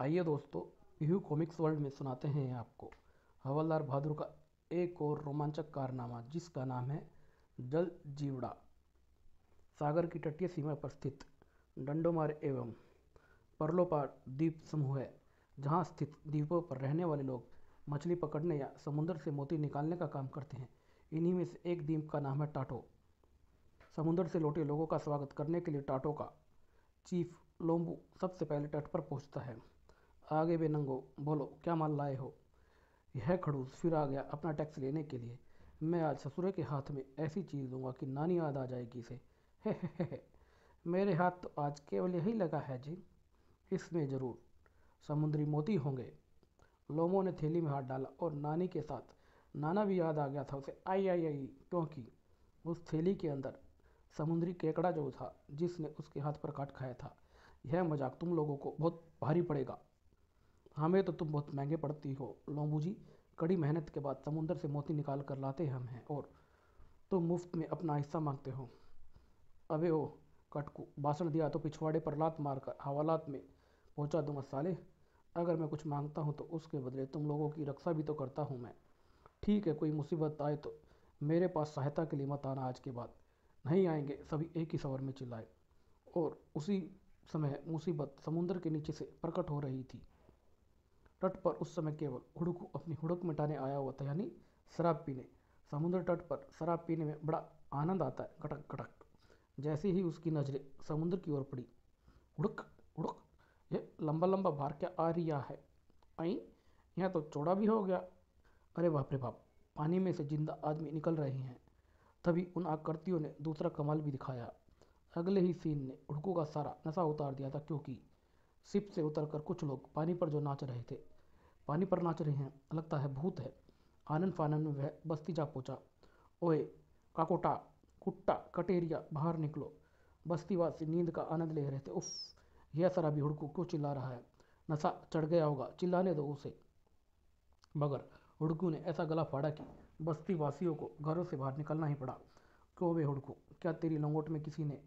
आइए दोस्तों, Pihu comics world में सुनाते हैं आपको हवलदार बहादुर का एक और रोमांचक कारनामा, जिसका नाम है जल जीवड़ा। सागर की तटीय सीमा पर स्थित डंडोमार एवं परलोपार द्वीप समूह है, जहाँ स्थित द्वीपों पर रहने वाले लोग मछली पकड़ने या समुद्र से मोती निकालने का काम करते हैं। इन्हीं में से एक द्वीप का नाम है टाटो। समुद्र से लौटे लोगों का स्वागत करने के लिए टाटो का चीफ लोम्बू सबसे पहले तट पर पहुंचता है। आगे बेनंगो, बोलो क्या माल लाए हो। यह खड़ूस फिर आ गया अपना टैक्स लेने के लिए। मैं आज ससुरे के हाथ में ऐसी चीज़ दूंगा कि नानी याद आ जाएगी इसे। हे। मेरे हाथ तो आज केवल यही लगा है जी, इसमें ज़रूर समुद्री मोती होंगे। लोमो ने थैली में हाथ डाला और नानी के साथ नाना भी याद आ गया था उसे। आई आई आई, क्योंकि उस थैली के अंदर समुद्री केकड़ा जो था, जिसने उसके हाथ पर काट खाया था। यह मजाक तुम लोगों को बहुत भारी पड़ेगा। हमें तो तुम बहुत महंगे पड़ती हो लोम्बू जी। कड़ी मेहनत के बाद समुंदर से मोती निकाल कर लाते हम हैं, और तुम मुफ्त में अपना हिस्सा मांगते हो। अबे ओ कटकू, भाषण दिया तो पिछवाड़े पर लात मारकर हवालात में पहुंचा दूंगा साले। अगर मैं कुछ मांगता हूं तो उसके बदले तुम लोगों की रक्षा भी तो करता हूं मैं। ठीक है, कोई मुसीबत आए तो मेरे पास सहायता के लिए मत आना आज के बाद। नहीं आएंगे, सभी एक ही स्वर में चिल्लाए। और उसी समय मुसीबत समुद्र के नीचे से प्रकट हो रही थी। तट पर उस समय केवल हुड़कू अपनी हुड़क मिटाने आया हुआ था, यानी शराब पीने। समुद्र तट पर शराब पीने में बड़ा आनंद आता है। कटक कटक, जैसे ही उसकी नजरें समुद्र की ओर पड़ी, हुड़क हुड़क, ये लंबा लंबा भार क्या आ रिया है। आई, यह तो चौड़ा भी हो गया। अरे बाप रे बाप, पानी में से जिंदा आदमी निकल रहे हैं। तभी उन आकृतियों ने दूसरा कमाल भी दिखाया। अगले ही सीन ने हुड़कू का सारा नशा उतार दिया था, क्योंकि शिप से उतरकर कुछ लोग पानी पर जो नाच रहे थे, पानी पर नाच रहे हैं, लगता है भूत है। आनन फानन में वह बस्ती जा पहुंचा। ओए काकोटा, कुट्टा, कटेरिया, बाहर निकलो। बस्तीवासी नींद का आनंद ले रहे थे। उफ, यह शराबी हुड़कू क्यों चिल्ला रहा है। नशा चढ़ गया होगा, चिल्लाने दो उसे। मगर हुड़कू ने ऐसा गला फाड़ा कि बस्ती वासियों को घरों से बाहर निकलना ही पड़ा। क्यों बे हुड़कू, क्या तेरी लंगोट में किसी ने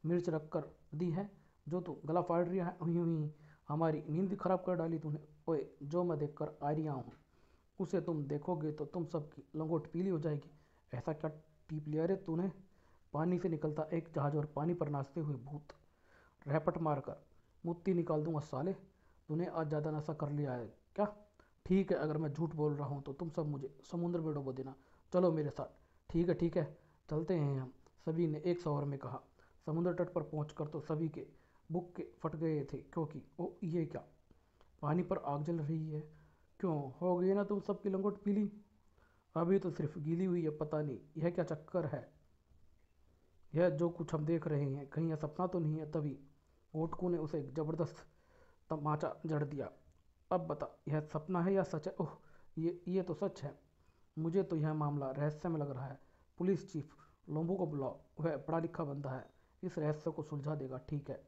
मिर्च रख कर दी है जो तू गला फाड़ रहा है। हुई हुई, हमारी नींद खराब कर डाली तूने। ओए, जो मैं देख कर आ रहा हूँ उसे तुम देखोगे तो तुम सबकी लंगोट पीली हो जाएगी। ऐसा क्या टीप लिया रे तूने। पानी से निकलता एक जहाज और पानी पर नाचते हुए भूत। रैपट मारकर मुत्ती निकाल दूंगा साले। तूने आज ज़्यादा नशा कर लिया है क्या। ठीक है, अगर मैं झूठ बोल रहा हूँ तो तुम सब मुझे समुद्र में डुबो देना। चलो मेरे साथ। ठीक है ठीक है, चलते हैं हम, सभी ने एक स्वर में कहा। समुद्र तट पर पहुंचकर तो सभी के बुक्के फट गए थे, क्योंकि ओ ये क्या, पानी पर आग जल रही है। क्यों हो गई ना तुम सबकी लंगोट पीली। अभी तो सिर्फ गीली हुई है, पता नहीं यह क्या चक्कर है। यह जो कुछ हम देख रहे हैं, कहीं यह सपना तो नहीं है। तभी ओटकू ने उसे एक जबरदस्त तमाचा जड़ दिया। अब बता, यह सपना है या सच है। ओह, ये तो सच है। मुझे तो यह मामला रहस्य में लग रहा है। पुलिस चीफ लोम्बू को बुलाओ, वह पढ़ा लिखा बंदा है, इस रहस्य को सुलझा देगा। ठीक है।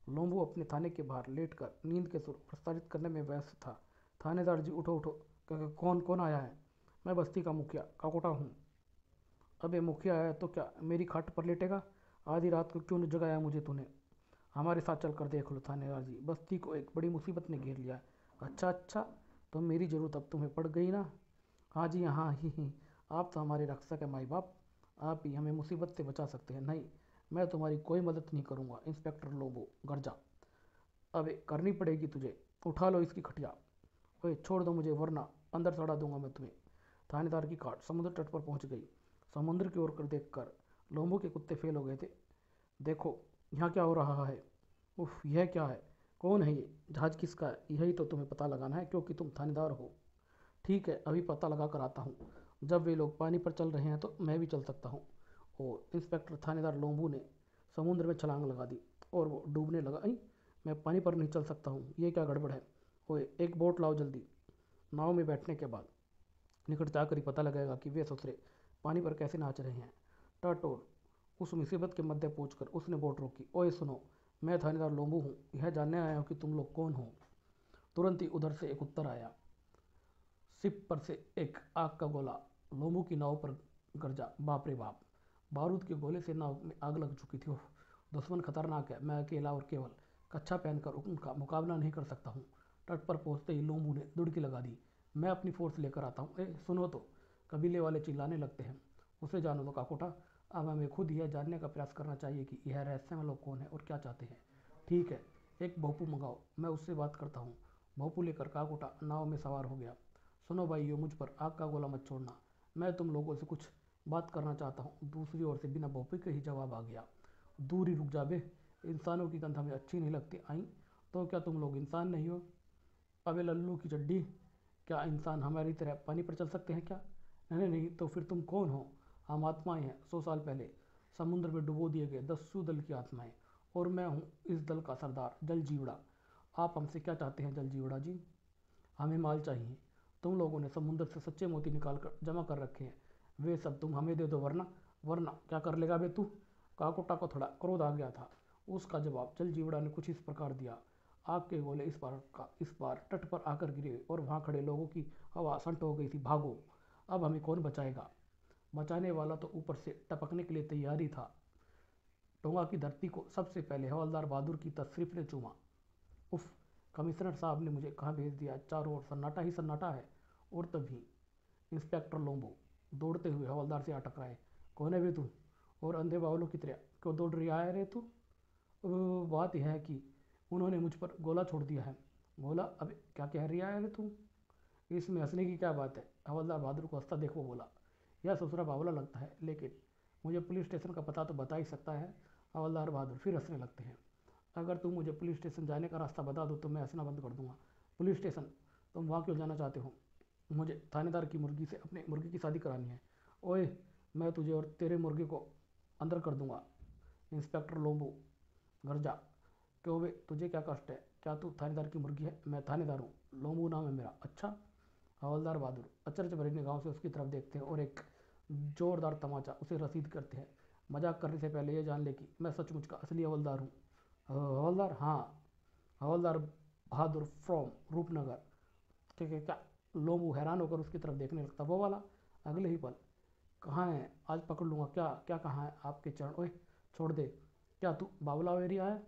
लोम्बू अपने थाने के बाहर लेटकर नींद के सुर प्रसारित करने में व्यस्त था। थानेदार जी उठो उठो। कौन कौन आया है। मैं बस्ती का मुखिया काकोटा हूँ। अबे मुखिया है तो क्या मेरी खाट पर लेटेगा। आधी रात को क्यों जगाया मुझे तूने। हमारे साथ चल कर देख लो थानेदार जी, बस्ती को एक बड़ी मुसीबत ने घेर लिया है। अच्छा अच्छा, तो मेरी ज़रूरत अब तुम्हें पड़ गई ना। हाँ जी हाँ, ही, आप तो हमारे रक्षक है माई बाप। आप ही हमें मुसीबत से बचा सकते हैं। नहीं, मैं तुम्हारी कोई मदद नहीं करूँगा इंस्पेक्टर लोबो गर्जा। अबे करनी पड़ेगी तुझे। उठा लो इसकी खटिया। ओए छोड़ दो मुझे, वरना अंदर चढ़ा दूंगा मैं तुम्हें। थानेदार की कार समुद्र तट पर पहुंच गई। समुद्र की ओर कर देख कर लोमो के कुत्ते फेल हो गए थे। देखो यहाँ क्या हो रहा है। उफ, यह क्या है। कौन है ये जहाज, किसका है। यही तो तुम्हें पता लगाना है, क्योंकि तुम थानेदार हो। ठीक है, अभी पता लगा कर आता हूँ। जब वे लोग पानी पर चल रहे हैं तो मैं भी चल सकता हूँ। और इंस्पेक्टर थानेदार लोम्बू ने समुद्र में छलांग लगा दी और वो डूबने लगा। अई, मैं पानी पर नहीं चल सकता हूँ, ये क्या गड़बड़ है। ओए एक बोट लाओ जल्दी। नाव में बैठने के बाद निकट जाकर ही पता लगेगा कि वे ससुरे पानी पर कैसे नाच रहे हैं। टाटोर उस मुसीबत के मध्य पहुंचकर उसने बोट रोकी। ओए सुनो, मैं थानेदार लोम्बू हूँ, यह जानने आया हूँ कि तुम लोग कौन हो। तुरंत ही उधर से एक उत्तर आया। सिप पर से एक आग का गोला लोमू की नाव पर गरजा। बाप रे बाप, बारूद के गोले से नाव में आग लग चुकी थी। दुश्मन खतरनाक है, मैं अकेला और केवल कच्छा पहनकर उनका मुकाबला नहीं कर सकता हूँ। तट पर पहुंचते ही लोमू ने दुड़की लगा दी। मैं अपनी फोर्स लेकर आता हूँ। सुनो तो, कबीले वाले चिल्लाने लगते हैं। उसे जानो तो काकोटा। अब हमें खुद यह जानने का प्रयास करना चाहिए कि यह रहस्यमय लोग कौन है और क्या चाहते हैं। ठीक है, एक भोपू मंगाओ, मैं उससे बात करता हूँ। भोपू लेकर काकोटा नाव में सवार हो गया। सुनो भाइयों, मुझ पर आग का गोला मत छोड़ना, मैं तुम लोगों से कुछ बात करना चाहता हूँ। दूसरी ओर से बिना भोपू के ही जवाब आ गया। दूर ही रुक जा बे, इंसानों की गंध हमें अच्छी नहीं लगती। आई तो क्या तुम लोग इंसान नहीं हो? अबे लल्लू की चड्डी, क्या इंसान हमारी तरह पानी पर चल सकते हैं क्या? नहीं नहीं, तो फिर तुम कौन हो? हम आत्माएं हैं, 100 साल पहले समुद्र में डुबो दिए गए दस्यु दल की आत्माएं। और मैं हूँ इस दल का सरदार जल जीवड़ा। आप हमसे क्या चाहते हैं जल जीवड़ा जी? हमें माल चाहिए। तुम लोगों ने समुद्र से सच्चे मोती निकाल कर जमा कर रखे हैं, वे सब तुम हमें दे दो, वरना वरना क्या कर लेगा बे तू? काकोटा को थोड़ा क्रोध आ गया था। उसका जवाब जल जीवड़ा ने कुछ इस प्रकार दिया। आग के गोले इस बार तट पर आकर गिरे और वहां खड़े लोगों की हवा संट हो गई थी। भागो, अब हमें कौन बचाएगा? बचाने वाला तो ऊपर से टपकने के लिए तैयार ही था। टोंगा की धरती को सबसे पहले हवलदार बहादुर की तशरीफ ने चूमा। उफ, कमिश्नर साहब ने मुझे कहाँ भेज दिया? चारों ओर सन्नाटा ही सन्नाटा है। और तभी इंस्पेक्टर लोम्बो दौड़ते हुए हवलदार से आ टकराए। कौन है बे तू? और अंधे बावलों की तरह क्यों दौड़ रही है रे तू? बात यह है कि उन्होंने मुझ पर गोला छोड़ दिया है। गोला? अबे क्या कह रही है रे तू? इसमें हंसने की क्या बात है? हवलदार बहादुर को हंसता देख वो बोला। यह ससुरा बावला लगता है, लेकिन मुझे पुलिस स्टेशन का पता तो बता ही सकता है। हवलदार बहादुर फिर हंसने लगते हैं। अगर तुम मुझे पुलिस स्टेशन जाने का रास्ता बता दो तो मैं हंसना बंद कर दूंगा। Police station? तुम वहाँ क्यों जाना चाहते हो? मुझे थानेदार की मुर्गी से अपने मुर्गी की शादी करानी है। ओए, मैं तुझे और तेरे मुर्गे को अंदर कर दूंगा। इंस्पेक्टर लोम्बो गरजा। क्यों बे, तुझे क्या कष्ट है? क्या तू थानेदार की मुर्गी है? मैं थानेदार हूँ, लोम्बो नाम है मेरा। अच्छा। हवलदार बहादुर अचरज भरी निगाहों से उसकी तरफ देखते हैं और एक जोरदार तमाचा उसे रसीद करते हैं। मजाक करने से पहले ये जान ले कि मैं सचमुच का असली हवलदार हूँ। हवलदार? हाँ, हवलदार बहादुर फ्रॉम रूपनगर। ठीक है क्या? लोमू हैरान होकर उसकी तरफ देखने लगता। वो वाला? अगले ही पल, कहाँ है? आज पकड़ लूँगा। क्या क्या? कहाँ है आपके चरण? ओए छोड़ दे। क्या तू बावला एरिया है?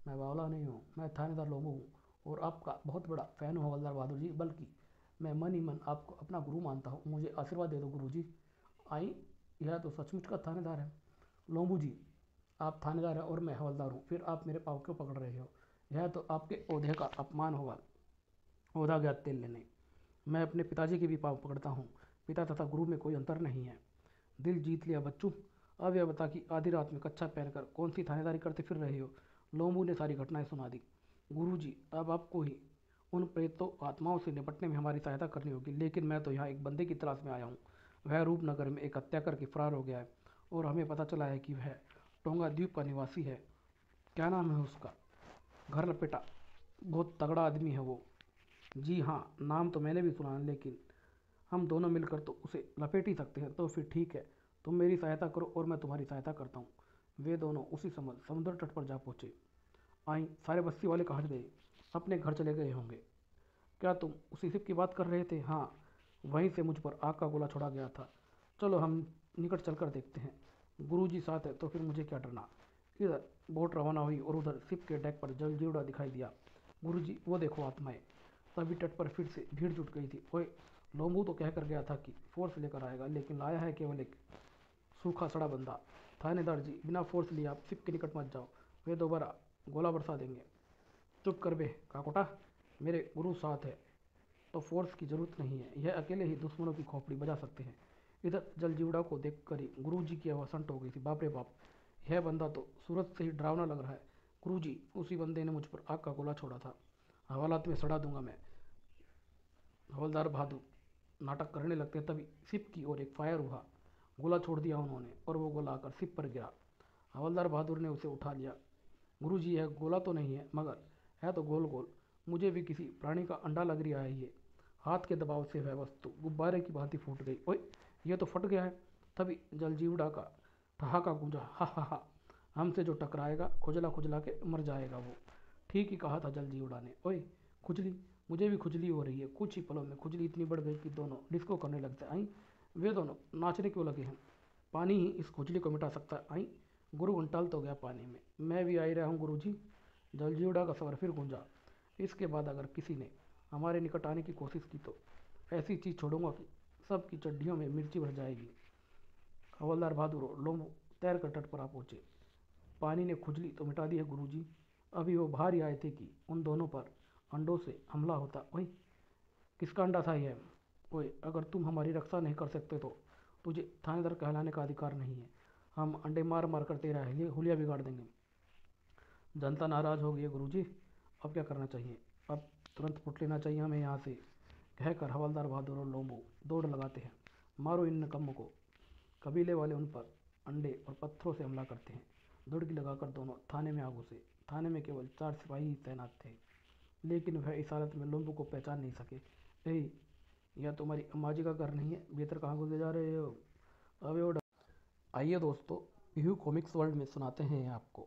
मैं बावला नहीं हूँ, मैं थानेदार लोमू हूँ और आपका बहुत बड़ा फ़ैन हूँ हवलदार बहादुर जी। बल्कि मैं मन ही मन आपको अपना गुरु मानता हूँ। मुझे आशीर्वाद दे दो गुरु जी। आई, यह तो सचमुच का थानेदार है। लोम्बू जी, आप थानेदार हैं और मैं हवलदार हूँ, फिर आप मेरे पाँव क्यों पकड़ रहे हो? यह तो आपके ओहदे का अपमान होगा। ओहदा गया तेल लेने। मैं अपने पिताजी के भी पाँव पकड़ता हूँ। पिता तथा गुरु में कोई अंतर नहीं है। दिल जीत लिया बच्चू। अब यह बता कि आधी रात में कच्छा पहनकर कौन सी थानेदारी करते फिर रहे हो? लोम्बू ने सारी घटनाएं सुना दी। गुरु जी, अब आपको ही उन प्रेतों आत्माओं से निपटने में हमारी सहायता करनी होगी, लेकिन मैं तो यहाँ एक बंदे की तलाश में आया हूँ। वह रूपनगर में एक हत्या करके फरार हो गया है और हमें पता चला है कि वह टोंगा द्वीप का निवासी है। क्या नाम है उसका? घर लपेटा। बहुत तगड़ा आदमी है वो। जी हाँ, नाम तो मैंने भी सुना है, लेकिन हम दोनों मिलकर तो उसे लपेट ही सकते हैं। तो फिर ठीक है, तुम मेरी सहायता करो और मैं तुम्हारी सहायता करता हूँ। वे दोनों उसी समय समुद्र तट पर जा पहुँचे। आई, सारे बस्ती वाले कहाँ गए? अपने घर चले गए होंगे। क्या तुम उसी शिप की बात कर रहे थे? हाँ, वहीं से मुझ पर आग का गोला छोड़ा गया था। चलो हम निकट चलकर देखते हैं। गुरुजी साथ है तो फिर मुझे क्या डरना। इधर बोट रवाना हुई और उधर शिप के डेक पर जल जीवड़ा दिखाई दिया। गुरुजी, वो देखो आत्माएं। तभी तट पर फिर से भीड़ जुट गई थी। ओए, लोम्बू तो कह कर गया था कि फोर्स लेकर आएगा, लेकिन लाया है केवल एक सूखा सड़ा बंदा। थानेदार जी, बिना फोर्स लिए आप शिप के निकट मत जाओ, वे दोबारा गोला बरसा देंगे। चुप कर बे काकोटा, मेरे गुरु साथ है तो फोर्स की जरूरत नहीं है। यह अकेले ही दुश्मनों की खोपड़ी बजा सकते हैं। इधर जलजीवड़ा को देखकर ही गुरु जी की आवाज़ संट हो गई थी। बाप रे बाप, यह बंदा तो सूरत से ही डरावना लग रहा है। गुरु जी, उसी बंदे ने मुझ पर आग का गोला छोड़ा था। हवालात में सड़ा दूंगा मैं। हवलदार बहादुर नाटक करने लगते तभी सिप की ओर एक फायर हुआ। गोला छोड़ दिया उन्होंने और वो गोला आकर सिप पर गिरा। हवलदार बहादुर ने उसे उठा लिया। गुरु जी, यह गोला तो नहीं है, मगर है तो गोल गोल। मुझे भी किसी प्राणी का अंडा लग रहा है ये। हाथ के दबाव से वह वस्तु गुब्बारे की भांति फूट गई। ओए, ये तो फट गया है। तभी जलजीवड़ा का ठहाका गूंजा। हा हा हा, हमसे जो टकराएगा खुजला खुजला के मर जाएगा वो। ठीक ही कहा था जलजीवड़ा ने। ओए खुजली, मुझे भी खुजली हो रही है। कुछ ही पलों में खुजली इतनी बढ़ गई कि दोनों डिस्को करने लगते। आई, वे दोनों नाचने क्यों लगे हैं? पानी ही इस खुजली को मिटा सकता है। आई, गुरु घंटाल तो गया पानी में। मैं भी आई रहा हूँ गुरु जी। जलजीवड़ा का स्वर फिर गूंजा। इसके बाद अगर किसी ने हमारे निकट आने की कोशिश की तो ऐसी चीज़ छोड़ूंगा कि सबकी चड्डियों में मिर्ची भर जाएगी। हवलदार बहादुर और लोमो तैर कर तट पर आ पहुंचे। पानी ने खुजली तो मिटा दी है गुरुजी। अभी वो बाहर ही आए थे कि उन दोनों पर अंडों से हमला होता। वही किसका अंडा था यह? ओए, अगर तुम हमारी रक्षा नहीं कर सकते तो तुझे थानेदार कहलाने का अधिकार नहीं है। हम अंडे मार मार कर तेरा हुलिया बिगाड़ देंगे। जनता नाराज हो गई है गुरुजी। अब क्या करना चाहिए? अब तुरंत पुट लेना चाहिए हमें यहाँ से, कहकर हवलदार बहादुर और लोम्बो दौड़ लगाते हैं। मारो इन नकम्मों को। कबीले वाले उन पर अंडे और पत्थरों से हमला करते हैं। दुड़की लगाकर दोनों थाने में आ घुसे। थाने में केवल 4 सिपाही ही तैनात थे, लेकिन वह इस हालत में लोम्बो को पहचान नहीं सके। ए, यह तुम्हारी अम्मा जी का घर नहीं है? भीतर कहाँ घुसे जा रहे हो? अबे वो आइए दोस्तों, पीहू कॉमिक्स वर्ल्ड में सुनाते हैं आपको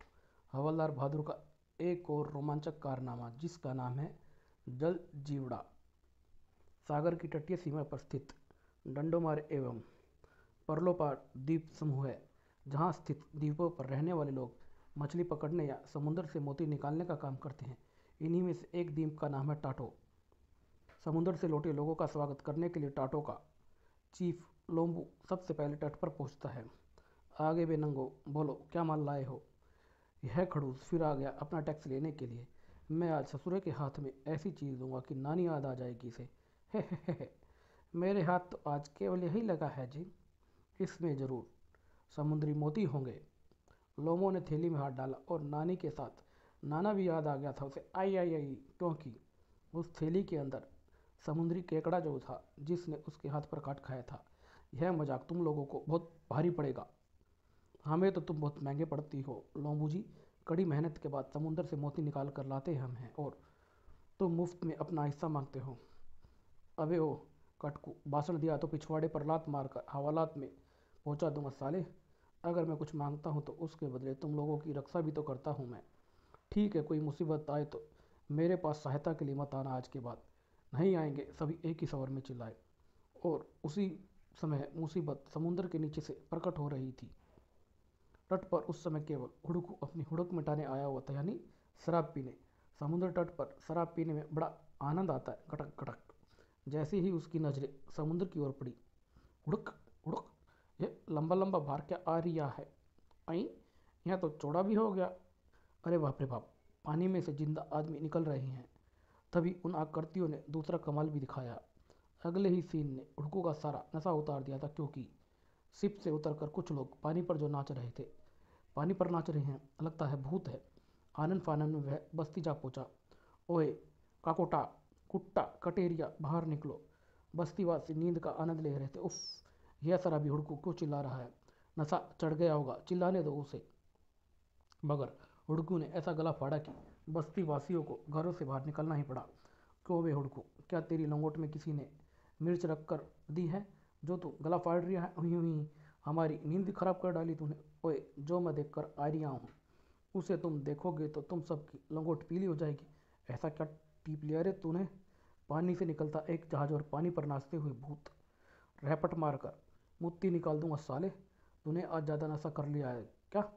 हवलदार बहादुर का एक और रोमांचक कारनामा, जिसका नाम है जल जीवड़ा। सागर की तटीय सीमा पर स्थित डंडोमार एवं परलोपार द्वीप समूह है, जहाँ स्थित द्वीपों पर रहने वाले लोग मछली पकड़ने या समुद्र से मोती निकालने का काम करते हैं। इन्हीं में से एक द्वीप का नाम है टाटो। समुद्र से लौटे लोगों का स्वागत करने के लिए टाटो का चीफ लोम्बू सबसे पहले तट पर पहुंचता है। आगे बे नंगो, बोलो क्या माल लाए हो? यह खड़ूस फिर आ गया अपना टैक्स लेने के लिए। मैं आज ससुरे के हाथ में ऐसी चीज़ दूंगा कि नानी याद आ जाएगी इसे। हे। मेरे हाथ तो आज केवल यही लगा है जी, इसमें ज़रूर समुद्री मोती होंगे। लोमो ने थैली में हाथ डाला और नानी के साथ नाना भी याद आ गया था उसे। आई आई आई, क्योंकि उस थैली के अंदर समुद्री केकड़ा जो था जिसने उसके हाथ पर काट खाया था। यह मजाक तुम लोगों को बहुत भारी पड़ेगा। हमें तो तुम बहुत महंगे पड़ती हो लोम्बू जी। कड़ी मेहनत के बाद समुद्र से मोती निकाल कर लाते हम हैं और तुम मुफ्त में अपना हिस्सा मांगते हो। अबे ओ कटकू, भाषण दिया तो पिछवाड़े पर लात मारकर हवालात में पहुंचा दूंगा साले। अगर मैं कुछ मांगता हूं तो उसके बदले तुम लोगों की रक्षा भी तो करता हूं मैं। ठीक है, कोई मुसीबत आए तो मेरे पास सहायता के लिए मत आना आज के बाद। नहीं आएंगे, सभी एक ही स्वर में चिल्लाए। और उसी समय मुसीबत समुद्र के नीचे से प्रकट हो रही थी। तट पर उस समय केवल हुड़कू अपनी हुड़क मिटाने आया हुआ था, यानी शराब पीने। समुद्र तट पर शराब पीने में बड़ा आनंद आता है। कटक कटक, जैसे ही उसकी नजरें समुद्र की ओर पड़ी, हुड़क हुड़क, ये लंबा लंबा भार क्या आ रिया है? आई, यहाँ तो चौड़ा भी हो गया। अरे बाप रे बाप, पानी में से जिंदा आदमी निकल रहे हैं। तभी उन आकृतियों ने दूसरा कमाल भी दिखाया। अगले ही सीन ने हुड़कू का सारा नशा उतार दिया था, क्योंकि शिप से उतरकर कुछ लोग पानी पर जो नाच रहे थे, पानी पर नाच रहे हैं, लगता है भूत है। आनन फानन में वह बस्ती जा पहुंचा। ओए काकोटा, कुट्टा, कटेरिया, बाहर निकलो। बस्तीवासी नींद का आनंद ले रहे थे। उफ, यह शराबी हुड़कू क्यों चिल्ला रहा है? नशा चढ़ गया होगा, चिल्लाने दो उसे। मगर हुड़कू ने ऐसा गला फाड़ा कि बस्ती वासियों को घरों से बाहर निकलना ही पड़ा। क्यों बे हुड़कू, क्या तेरी लंगोट में किसी ने मिर्च रख कर दी है जो तू गला फाड़ रहा है? हुई हुई, हमारी नींद खराब कर डाली तूने। ओए, जो मैं देख कर आ रहा हूँ उसे तुम देखोगे तो तुम सबकी लंगोट पीली हो जाएगी। ऐसा क्या टीप लिया रे तूने? पानी से निकलता एक जहाज और पानी पर नाचते हुए भूत। रैपट मारकर मुत्ती निकाल दूंगा साले। तूने आज ज़्यादा नशा कर लिया है क्या?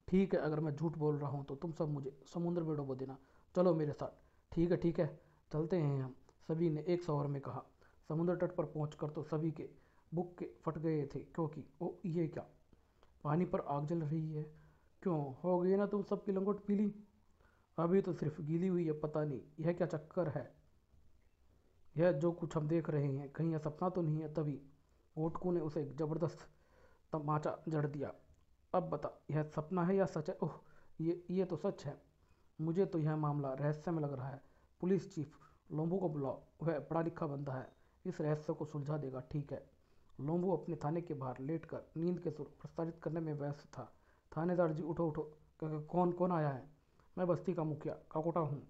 ठीक है, अगर मैं झूठ बोल रहा हूँ तो तुम सब मुझे समुद्र में डुबो देना। चलो मेरे साथ। ठीक है, चलते हैं हम, सभी ने एक स्वर में कहा। समुद्र तट पर पहुंचकर तो सभी के बुक्के फट गए थे, क्योंकि ओ ये क्या, पानी पर आग जल रही है। क्यों हो गई ना तुम सबकी लंगोट पीली? अभी तो सिर्फ गीली हुई है, पता नहीं यह क्या चक्कर है। यह जो कुछ हम देख रहे हैं कहीं यह सपना तो नहीं है? तभी ओटकू ने उसे एक जबरदस्त तमाचा जड़ दिया। अब बता, यह सपना है या सच है? ओह, ये तो सच है। मुझे तो यह मामला रहस्य में लग रहा है। पुलिस चीफ लोम्बू को बुलाओ, वह पढ़ा लिखा बंदा है, इस रहस्य को सुलझा देगा। ठीक है। लोम्बू अपने थाने के बाहर लेटकर नींद के सुर प्रसारित करने में व्यस्त था। थानेदार जी उठो उठो। कौन कौन आया है? मैं बस्ती का मुखिया काकोटा हूँ।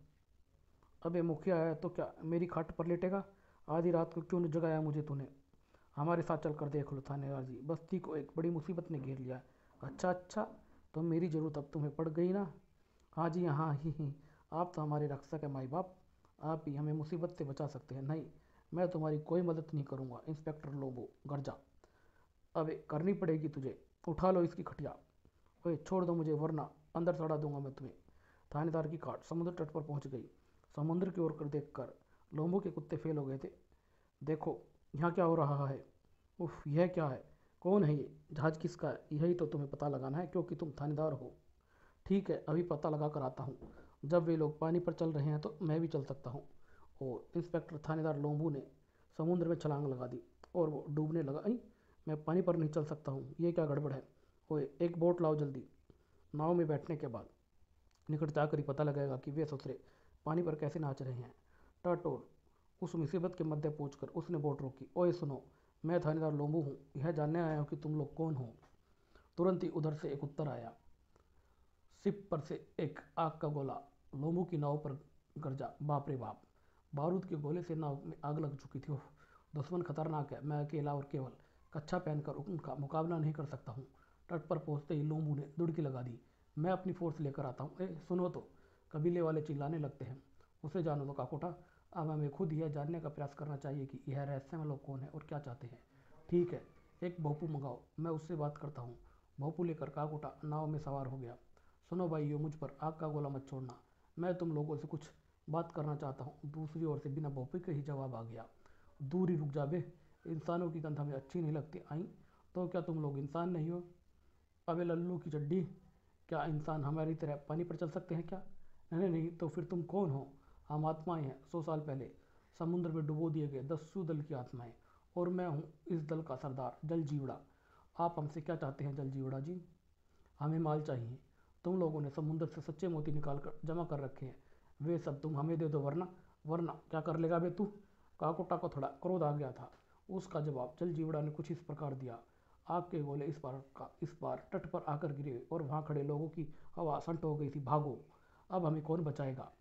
अबे मुखिया है तो क्या मेरी खाट पर लेटेगा? आधी रात को क्यों जगाया मुझे तूने? हमारे साथ चल कर देख लो थानेदार जी, बस्ती को एक बड़ी मुसीबत ने घेर लिया है। अच्छा, तो मेरी ज़रूरत अब तुम्हें पड़ गई ना? हाँ जी हाँ, ही, आप तो हमारे रक्षक है माई बाप। आप ही हमें मुसीबत से बचा सकते हैं। नहीं, मैं तुम्हारी कोई मदद नहीं करूँगा इंस्पेक्टर लोबो, घर जा। अबे करनी पड़ेगी तुझे, उठा लो इसकी खटिया। ओए छोड़ दो मुझे, वरना अंदर सड़ा दूंगा मैं तुम्हें। थानेदार की कार समुद्र तट पर पहुंच गई। समुद्र की ओर कर देखकर लोम्बू के कुत्ते फेल हो गए थे। देखो यहाँ क्या हो रहा है। उफ, यह क्या है? कौन है ये? जहाज किसका है? यही तो तुम्हें पता लगाना है क्योंकि तुम थानेदार हो। ठीक है, अभी पता लगा कर आता हूँ। जब वे लोग पानी पर चल रहे हैं तो मैं भी चल सकता हूँ। और इंस्पेक्टर थानेदार लोम्बू ने समुद्र में छलांग लगा दी और वो डूबने लगा। अई, मैं पानी पर नहीं चल सकता हूँ, ये क्या गड़बड़ है? ओए, एक बोट लाओ जल्दी। नाव में बैठने के बाद निकट जाकर ही पता लगेगा कि वे ससुरे पानी पर कैसे नाच रहे हैं। टाटोर उस मुसीबत के मध्य पहुंचकर उसने बोट रोकी। ओए सुनो, मैं थानेदार लोम्बू हूँ, यह जानने आया हूँ कि तुम लोग कौन हो। तुरंत ही उधर से एक उत्तर आया। सिप पर से एक आग का गोला लोम्बू की नाव पर गरजा। बाप रे बाप, बारूद के गोले से नाव में आग लग चुकी थी। उफ, दुश्मन खतरनाक है। मैं अकेला और केवल कच्छा पहनकर उनका मुकाबला नहीं कर सकता हूँ। तट पर पहुंचते ही लोम्बू ने दुड़की लगा दी। मैं अपनी फोर्स लेकर आता हूँ। ए सुनो तो, कबीले वाले चिल्लाने लगते हैं। उसे जानो तो काकोटा, अब हमें खुद यह जानने का प्रयास करना चाहिए कि यह रहस्यमय लोग कौन है और क्या चाहते हैं। ठीक है, एक भोपू मंगाओ, मैं उससे बात करता हूँ। भोपू लेकर काकोटा नाव में सवार हो गया। सुनो भाइयों, मुझ पर आग का गोला मत छोड़ना, मैं तुम लोगों से कुछ बात करना चाहता हूँ। दूसरी ओर से बिना भोपू के ही जवाब आ गया। दूर ही रुक जा बे, इंसानों की गंध हमें अच्छी नहीं लगती। आई तो क्या तुम लोग इंसान नहीं हो? अबे लल्लू की चड्डी, क्या इंसान हमारी तरह पानी पर चल सकते हैं क्या? नहीं नहीं, तो फिर तुम कौन हो? हम आत्माएं हैं, 100 साल पहले समुद्र में डुबो दिए गए दस्यु दल की आत्माएं। और मैं हूँ इस दल का सरदार जल जीवड़ा। आप हमसे क्या चाहते हैं जल जीवड़ा जी? हमें माल चाहिए। तुम लोगों ने समुद्र से सच्चे मोती निकाल कर जमा कर रखे हैं, वे सब तुम हमें दे दो, वरना वरना क्या कर लेगा बे तू? काकोटा को थोड़ा क्रोध आ गया था। उसका जवाब जल जीवड़ा ने कुछ इस प्रकार दिया। आग के गोले इस बार तट पर आकर गिरे और वहां खड़े लोगों की हवा संट हो गई थी। भागो, अब हमें कौन बचाएगा?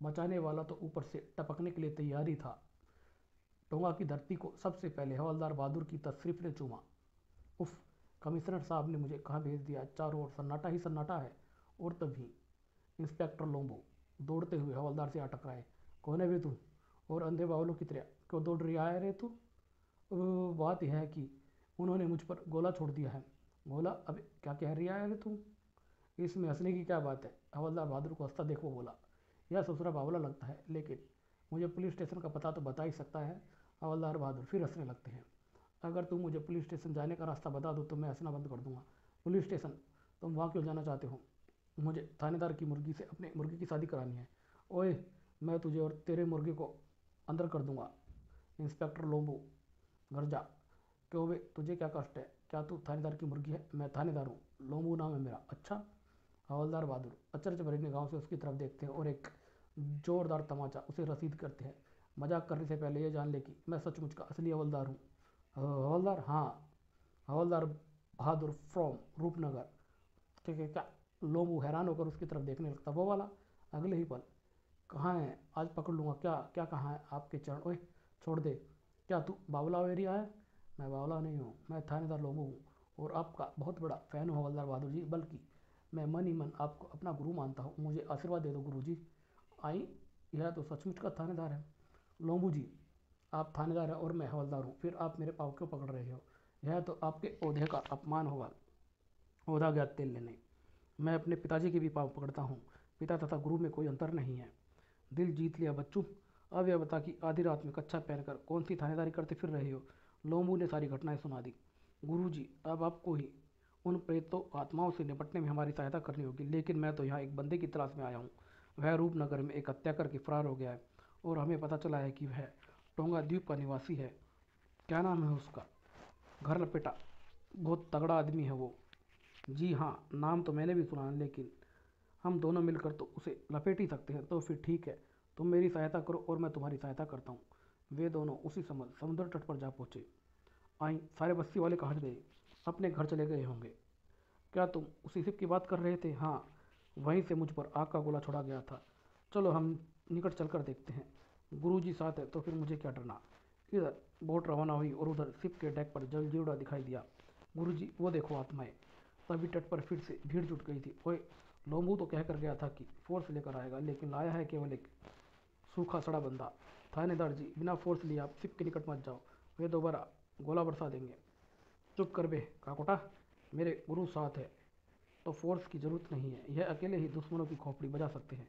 बचाने वाला तो ऊपर से टपकने के लिए तैयार ही था। टोंगा की धरती को सबसे पहले हवलदार बहादुर की तशरीफ ने चूमा। उफ, कमिश्नर साहब ने मुझे कहाँ भेज दिया? चारों ओर सन्नाटा ही सन्नाटा है। और तभी इंस्पेक्टर लोम्बो दौड़ते हुए हवलदार से आ टकराए। कौन है बे तू? और अंधे बावलों की तरह क्यों दौड़ रहा है रे तू? बात यह है कि उन्होंने मुझ पर गोला छोड़ दिया है। गोला? अबे क्या कह रहा है रे तू? इसमें हंसने की क्या बात है? हवलदार बहादुर को हंसता देख वो बोला। यह ससुरा बावला लगता है, लेकिन मुझे पुलिस स्टेशन का पता तो बता ही सकता है। हवलदार बहादुर फिर हंसने लगते हैं। अगर तुम मुझे पुलिस स्टेशन जाने का रास्ता बता दो तो मैं हंसना बंद कर दूंगा। Police station? तुम वहाँ क्यों जाना चाहते हो? मुझे थानेदार की मुर्गी से अपने मुर्गी की शादी करानी है। ओए, मैं तुझे और तेरे मुर्गे को अंदर कर दूंगा। इंस्पेक्टर लोम्बो गरजा। क्यों बे, तुझे क्या कष्ट है? क्या तू थानेदार की मुर्गी है? मैं थानेदार हूँ, लोम्बू नाम है मेरा। अच्छा। हवलदार बहादुर अचरज भरी निगाहों से उसकी तरफ देखते हैं और एक जोरदार तमाचा उसे रसीद करते हैं। मजाक करने से पहले ये जान ले कि मैं सचमुच का असली हवलदार हूँ। हवलदार? हाँ, हवलदार बहादुर फ्रॉम रूपनगर। क्या क्या क्या? लोमू हैरान होकर उसकी तरफ देखने लगता। वो वाला? अगले ही पल, कहाँ है? आज पकड़ लूँगा। क्या क्या? कहाँ है आपके चरण? ओए छोड़ दे। क्या तू बावला एरिया है? मैं बावला नहीं हूँ, मैं थानेदार लोमू हूँ और आपका बहुत बड़ा फ़ैन हूँ हवलदार बहादुर जी। बल्कि मैं मन ही मन आपको अपना गुरु मानता हूँ। मुझे आशीर्वाद दे दो गुरु जी। आई, यह तो सचमुच का थानेदार है। लोम्बू जी, आप थानेदार हैं और मैं हवलदार हूँ, फिर आप मेरे पाँव क्यों पकड़ रहे हो? यह तो आपके ओहदे का अपमान होगा। ओहदा गया तेल लेने। मैं अपने पिताजी के भी पाँव पकड़ता हूँ। पिता तथा गुरु में कोई अंतर नहीं है। दिल जीत लिया बच्चू। अब यह बता कि आधी रात में कच्छा पहनकर कौन सी थानेदारी करते फिर रहे हो? लोम्बू ने सारी घटनाएं सुना दी। गुरु जी, अब आपको ही उन प्रेतों आत्माओं से निपटने में हमारी सहायता करनी होगी, लेकिन मैं तो यहाँ एक बंदे की तलाश में आया हूँ। वह रूपनगर में एक हत्या करके फरार हो गया है और हमें पता चला है कि वह टोंगा द्वीप का निवासी है। क्या नाम है उसका? घर लपेटा। बहुत तगड़ा आदमी है वो। जी हाँ, नाम तो मैंने भी सुना है, लेकिन हम दोनों मिलकर तो उसे लपेट ही सकते हैं। तो फिर ठीक है, तुम मेरी सहायता करो और मैं तुम्हारी सहायता करता हूँ। वे दोनों उसी समय समुद्र तट पर जा पहुँचे। आई, सारे बस्ती वाले कहाँ गए? अपने घर चले गए होंगे। क्या तुम उसी शिप की बात कर रहे थे? हाँ, वहीं से मुझ पर आग का गोला छोड़ा गया था। चलो हम निकट चलकर देखते हैं। गुरुजी साथ है तो फिर मुझे क्या डरना। इधर बोट रवाना हुई और उधर शिप के डेक पर जल जीवड़ा दिखाई दिया। गुरुजी, वो देखो आत्माएं। तभी तट पर फिर से भीड़ जुट गई थी। ओए, लोम्बू तो कह कर गया था कि फोर्स लेकर आएगा, लेकिन लाया है केवल एक सूखा सड़ा बंदा। थानेदार जी, बिना फोर्स लिए आप शिप के निकट मत जाओ, वे दोबारा गोला बरसा देंगे। चुप कर बे काकोटा, मेरे गुरु साथ है तो फोर्स की जरूरत नहीं है। यह अकेले ही दुश्मनों की खोपड़ी बजा सकते हैं।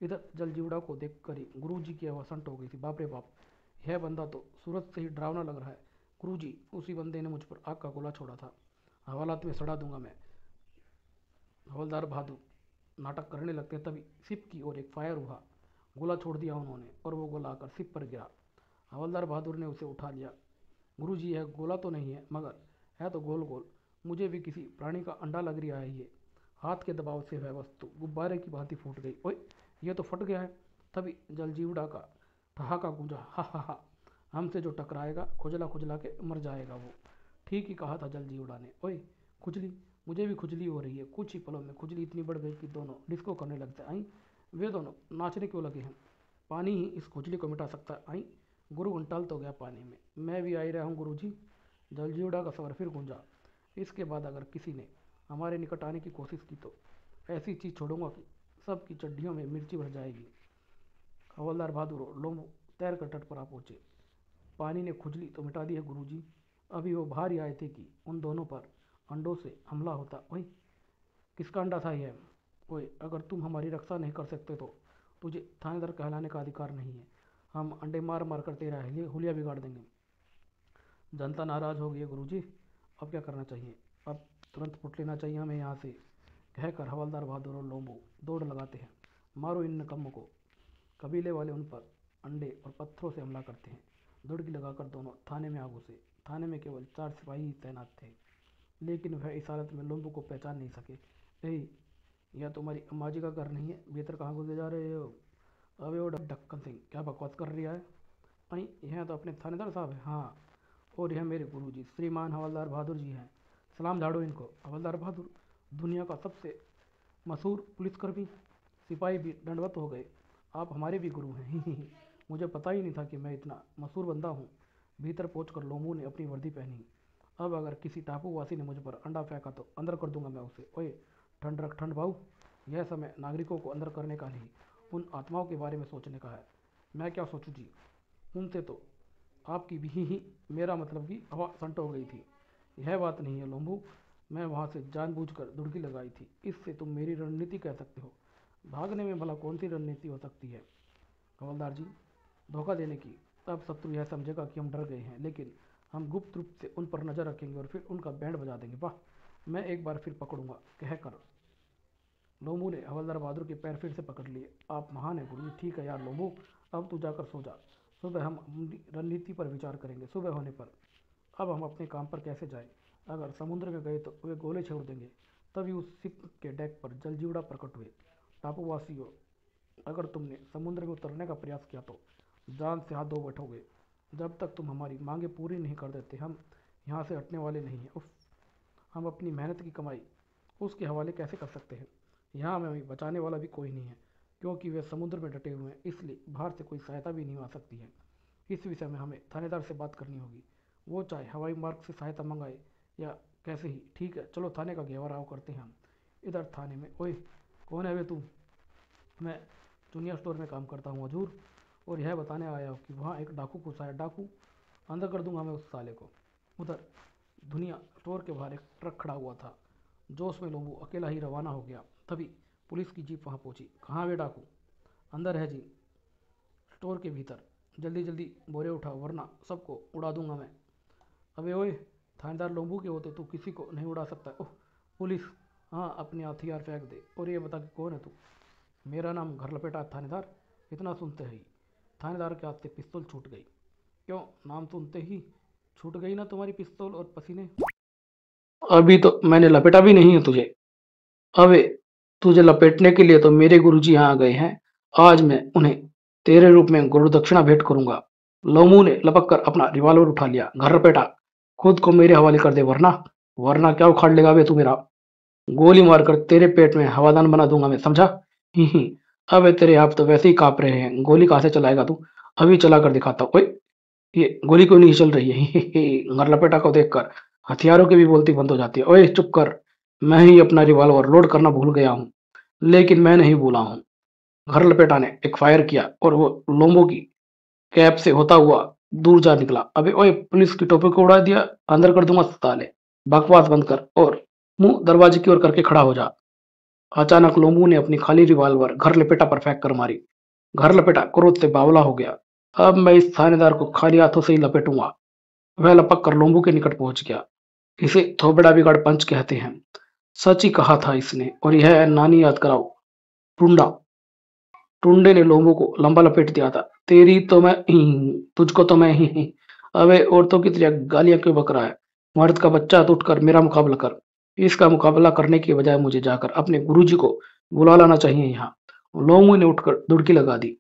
इधर जलजीवड़ा को देखकर ही गुरुजी की आवाज़ संट हो गई थी। बाप रे बाप, यह बंदा तो सूरत से ही डरावना लग रहा है। गुरुजी, उसी बंदे ने मुझ पर आग का गोला छोड़ा था, हवालात में सड़ा दूंगा मैं। हवलदार बहादुर नाटक करने लगते हैं, तभी सिप की ओर एक फायर हुआ। गोला छोड़ दिया उन्होंने और वो गोला आकर सिप पर गिरा। हवलदार बहादुर ने उसे उठा लिया। गुरुजी, यह गोला तो नहीं है, मगर है तो गोल गोल। मुझे भी किसी प्राणी का अंडा लग रहा है ये। हाथ के दबाव से वह वस्तु गुब्बारे की भांति फूट गई। ओए, ये तो फट गया है। तभी जलजीवड़ा का ठहाका गूंजा, हा हा हा, हमसे जो टकराएगा खुजला खुजला के मर जाएगा वो। ठीक ही कहा था जलजीवड़ा ने। ओए, खुजली, मुझे भी खुजली हो रही है। कुछ ही पलों में खुजली इतनी बढ़ गई कि दोनों डिस्को करने लगते। आई, वे दोनों नाचने क्यों लगे हैं? पानी ही इस खुजली को मिटा सकता है। आई, गुरु घंटाल तो गया पानी में, मैं भी आई रहा हूँ गुरुजी। जलजीवड़ा का स्वर फिर गूंजा। इसके बाद अगर किसी ने हमारे निकट आने की कोशिश की तो ऐसी चीज़ छोड़ूंगा कि सबकी चड्डियों में मिर्ची भर जाएगी। हवलदार बहादुर और लोमू तैर कर तट पर आ पहुंचे। पानी ने खुजली तो मिटा दी है गुरुजी, अभी वो बाहर ही आए थे कि उन दोनों पर अंडों से हमला होता। ओए, किसका अंडा था यह? ओए, अगर तुम हमारी रक्षा नहीं कर सकते तो तुझे थानेदार कहलाने का अधिकार नहीं है। हम अंडे मार मार कर तेरा हुलिया बिगाड़ देंगे। जनता नाराज हो गई है गुरुजी, अब क्या करना चाहिए? अब तुरंत पुट लेना चाहिए हमें यहाँ से, कहकर हवलदार बहादुर और लोमू दौड़ लगाते हैं। मारो इन निकम्मों को। कबीले वाले उन पर अंडे और पत्थरों से हमला करते हैं। दुड़की लगाकर दोनों थाने में आ घुसे। थाने में केवल 4 सिपाही ही तैनात थे, लेकिन वह इस हालत में लोमू को पहचान नहीं सके। यही, यह तुम्हारी अम्मा जी का घर नहीं है? भीतर कहाँ घुसे जा रहे हो? अबे वो ढक्कन सिंह, क्या बकवास कर रहा है? अई, यह तो अपने थानेदार साहब है। हाँ, और यह मेरे गुरुजी श्रीमान हवलदार बहादुर जी हैं। सलाम झाड़ो इनको। हवलदार बहादुर, दुनिया का सबसे मशहूर पुलिसकर्मी। सिपाही भी दंडवत हो गए। आप हमारे भी गुरु हैं। मुझे पता ही नहीं था कि मैं इतना मशहूर बंदा हूँ। भीतर पहुंचकर लोमू ने अपनी वर्दी पहनी। अब अगर किसी टापूवासी ने मुझ पर अंडा फेंका तो अंदर कर दूंगा मैं उसे। ओए, ठंड रख ठंड भाऊ, यह समय नागरिकों को अंदर करने का नहीं, उन आत्माओं के बारे में सोचने का है। मैं क्या सोचूं जी, उनसे तो आपकी भी ही, मेरा मतलब कि हवा संट हो गई थी। यह बात नहीं है लोम्बू, मैं वहाँ से जानबूझकर दुड़की लगाई थी। इससे तुम मेरी रणनीति कह सकते हो। भागने में भला कौन सी रणनीति हो सकती है हवलदार जी? धोखा देने की। अब शत्रु यह समझेगा कि हम डर गए हैं, लेकिन हम गुप्त रूप से उन पर नजर रखेंगे और फिर उनका बैंड बजा देंगे। वाह, मैं एक बार फिर पकड़ूंगा, कहकर लोमू ने हवलदार बहादुर के पैर फिर से पकड़ लिए। आप महान हैं गुरुजी। ठीक है यार लोमू, अब तू जाकर सो जा। सुबह हम अपनी रणनीति पर विचार करेंगे। सुबह होने पर अब हम अपने काम पर कैसे जाएं? अगर समुद्र में गए तो वे गोले छोड़ देंगे। तभी उस शिप के डेक पर जलजीवड़ा प्रकट हुए। टापूवासियों, अगर तुमने समुद्र में उतरने का प्रयास किया तो जान से हाथ धो बैठोगे। जब तक तुम हमारी मांगें पूरी नहीं कर देते हम यहाँ से हटने वाले नहीं हैं। उफ, हम अपनी मेहनत की कमाई उसके हवाले कैसे कर सकते हैं? यहाँ हमें बचाने वाला भी कोई नहीं है, क्योंकि वे समुद्र में डटे हुए हैं। इसलिए बाहर से कोई सहायता भी नहीं आ सकती है। इस विषय में हमें थानेदार से बात करनी होगी, वो चाहे हवाई मार्ग से सहायता मंगाए या कैसे ही। ठीक है, चलो थाने का घेराव करते हैं हम। इधर थाने में, ओए कौन है वे तू? मैं चुनिया स्टोर में काम करता हूँ हजूर, और यह बताने आया हूँ कि वहाँ एक डाकू घुसा है। डाकू, अंदर कर दूंगा मैं उस साले को। उधर दुनिया स्टोर के बाहर एक ट्रक खड़ा हुआ था। जोश में लोमू अकेला ही रवाना हो गया। तभी पुलिस की जीप वहाँ पहुंची। कहाँ वे डाकू? अंदर है जी, स्टोर के भीतर। जल्दी जल्दी बोरे उठाओ वरना सबको उड़ा दूंगा मैं। अबे ओए, थानेदार लोम्बू के होते तू किसी को नहीं उड़ा सकता। ओह पुलिस, हाँ अपने हथियार फेंक दे और ये बता कि कौन है तू? मेरा नाम घर लपेटा थानेदार, इतना सुनते ही थानेदार के हाथ से पिस्तौल छूट गई। क्यों, नाम सुनते ही छूट गई ना तुम्हारी पिस्तौल और पसीने? अभी तो मैंने लपेटा भी नहीं है तुझे। अबे, तुझे लपेटने के लिए तो मेरे गुरुजी यहाँ आ गए हैं। आज मैं उन्हें तेरे रूप में गुरु दक्षिणा भेंट करूंगा। लोमू ने लपक कर अपना रिवॉल्वर उठा लिया। घर लपेटा, खुद को मेरे हवाले कर दे वरना, वरना क्या उखाड़ लेगा बे तू मेरा? गोली मारकर तेरे पेट में हवादान बना दूंगा मैं, समझा? ही ही। अबे तेरे हाथ तो वैसे ही कांप रहे हैं, गोली कहाँ से चलाएगा तू? अभी चला कर दिखाता हूँ। ओए, ये गोली क्यों नहीं चल रही है? ही ही। घर लपेटा को देखकर हथियारों की भी बोलती बंद हो जाती है। ओए चुप कर, मैं ही अपना रिवॉल्वर लोड करना भूल गया हूँ। लेकिन मैं नहीं भूला हूँ। घर लपेटा ने एक फायर किया और वो लोम्बो की कैब से होता हुआ दूर जा निकला। अबे ओए, पुलिस की टोपी को उड़ा दिया, अंदर कर दूंगा साले। बकवास बंद कर और मुंह दरवाजे की ओर करके खड़ा हो जा। अचानक लोमू ने अपनी खाली रिवॉल्वर घर लपेटा पर फेंक कर मारी। घर लपेटा क्रोध से बावला हो गया। अब मैं इस थानेदार को खाली हाथों से ही लपेटूंगा। वह लपक कर लोमू के निकट पहुंच गया। इसे थोबड़ा बिगाड़ पंच कहते हैं। सच ही कहा था इसने, और यह है नानी याद कराओ। टुंडा। टुंडे ने लोमू को लंबा लपेट दिया था। तेरी तो मैं तुझको तो मैं ही। अबे औरतों की तरह गालियां क्यों बक रहा है? मर्द का बच्चा तो उठकर मेरा मुकाबला कर। इसका मुकाबला करने के बजाय मुझे जाकर अपने गुरुजी को बुला लाना चाहिए यहाँ। लोमू ने उठकर दुड़की लगा दी।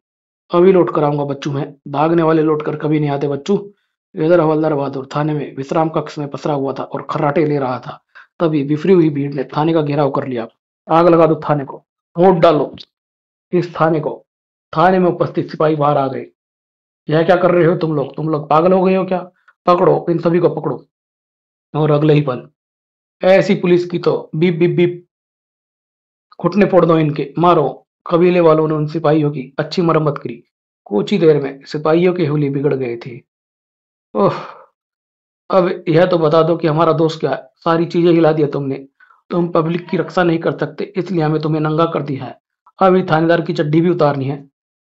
अभी लौट कर आऊंगा बच्चू, मैं भागने वाले लौट कर कभी नहीं आते बच्चू। इधर हवलदार बहादुर थाने में विश्राम कक्ष में पसरा हुआ था और खर्राटे ले रहा था। तभी बिफरी हुई भीड़ ने थाने का घेराव कर लिया। आग लगा दो थाने को, वोट डालो इस थाने को। थाने में उपस्थित सिपाही बाहर आ गए। यह क्या कर रहे हो तुम लोग पागल हो गए हो क्या? पकड़ो इन सभी को पकड़ो। और अगले ही पल ऐसी पुलिस की तो बीप बीप बीप, घुटने फोड़ दो इनके, मारो। कबीले वालों ने उन सिपाहियों की अच्छी मरम्मत करी। कुछ ही देर में सिपाहियों के हुली बिगड़ गए थे। ओह, अब यह तो बता दो कि हमारा दोस्त क्या है? सारी चीजें हिला दिया तुमने। तुम पब्लिक की रक्षा नहीं कर सकते, इसलिए हमें तुम्हें नंगा कर दिया है। अभी थानेदार की चड्डी भी उतारनी है।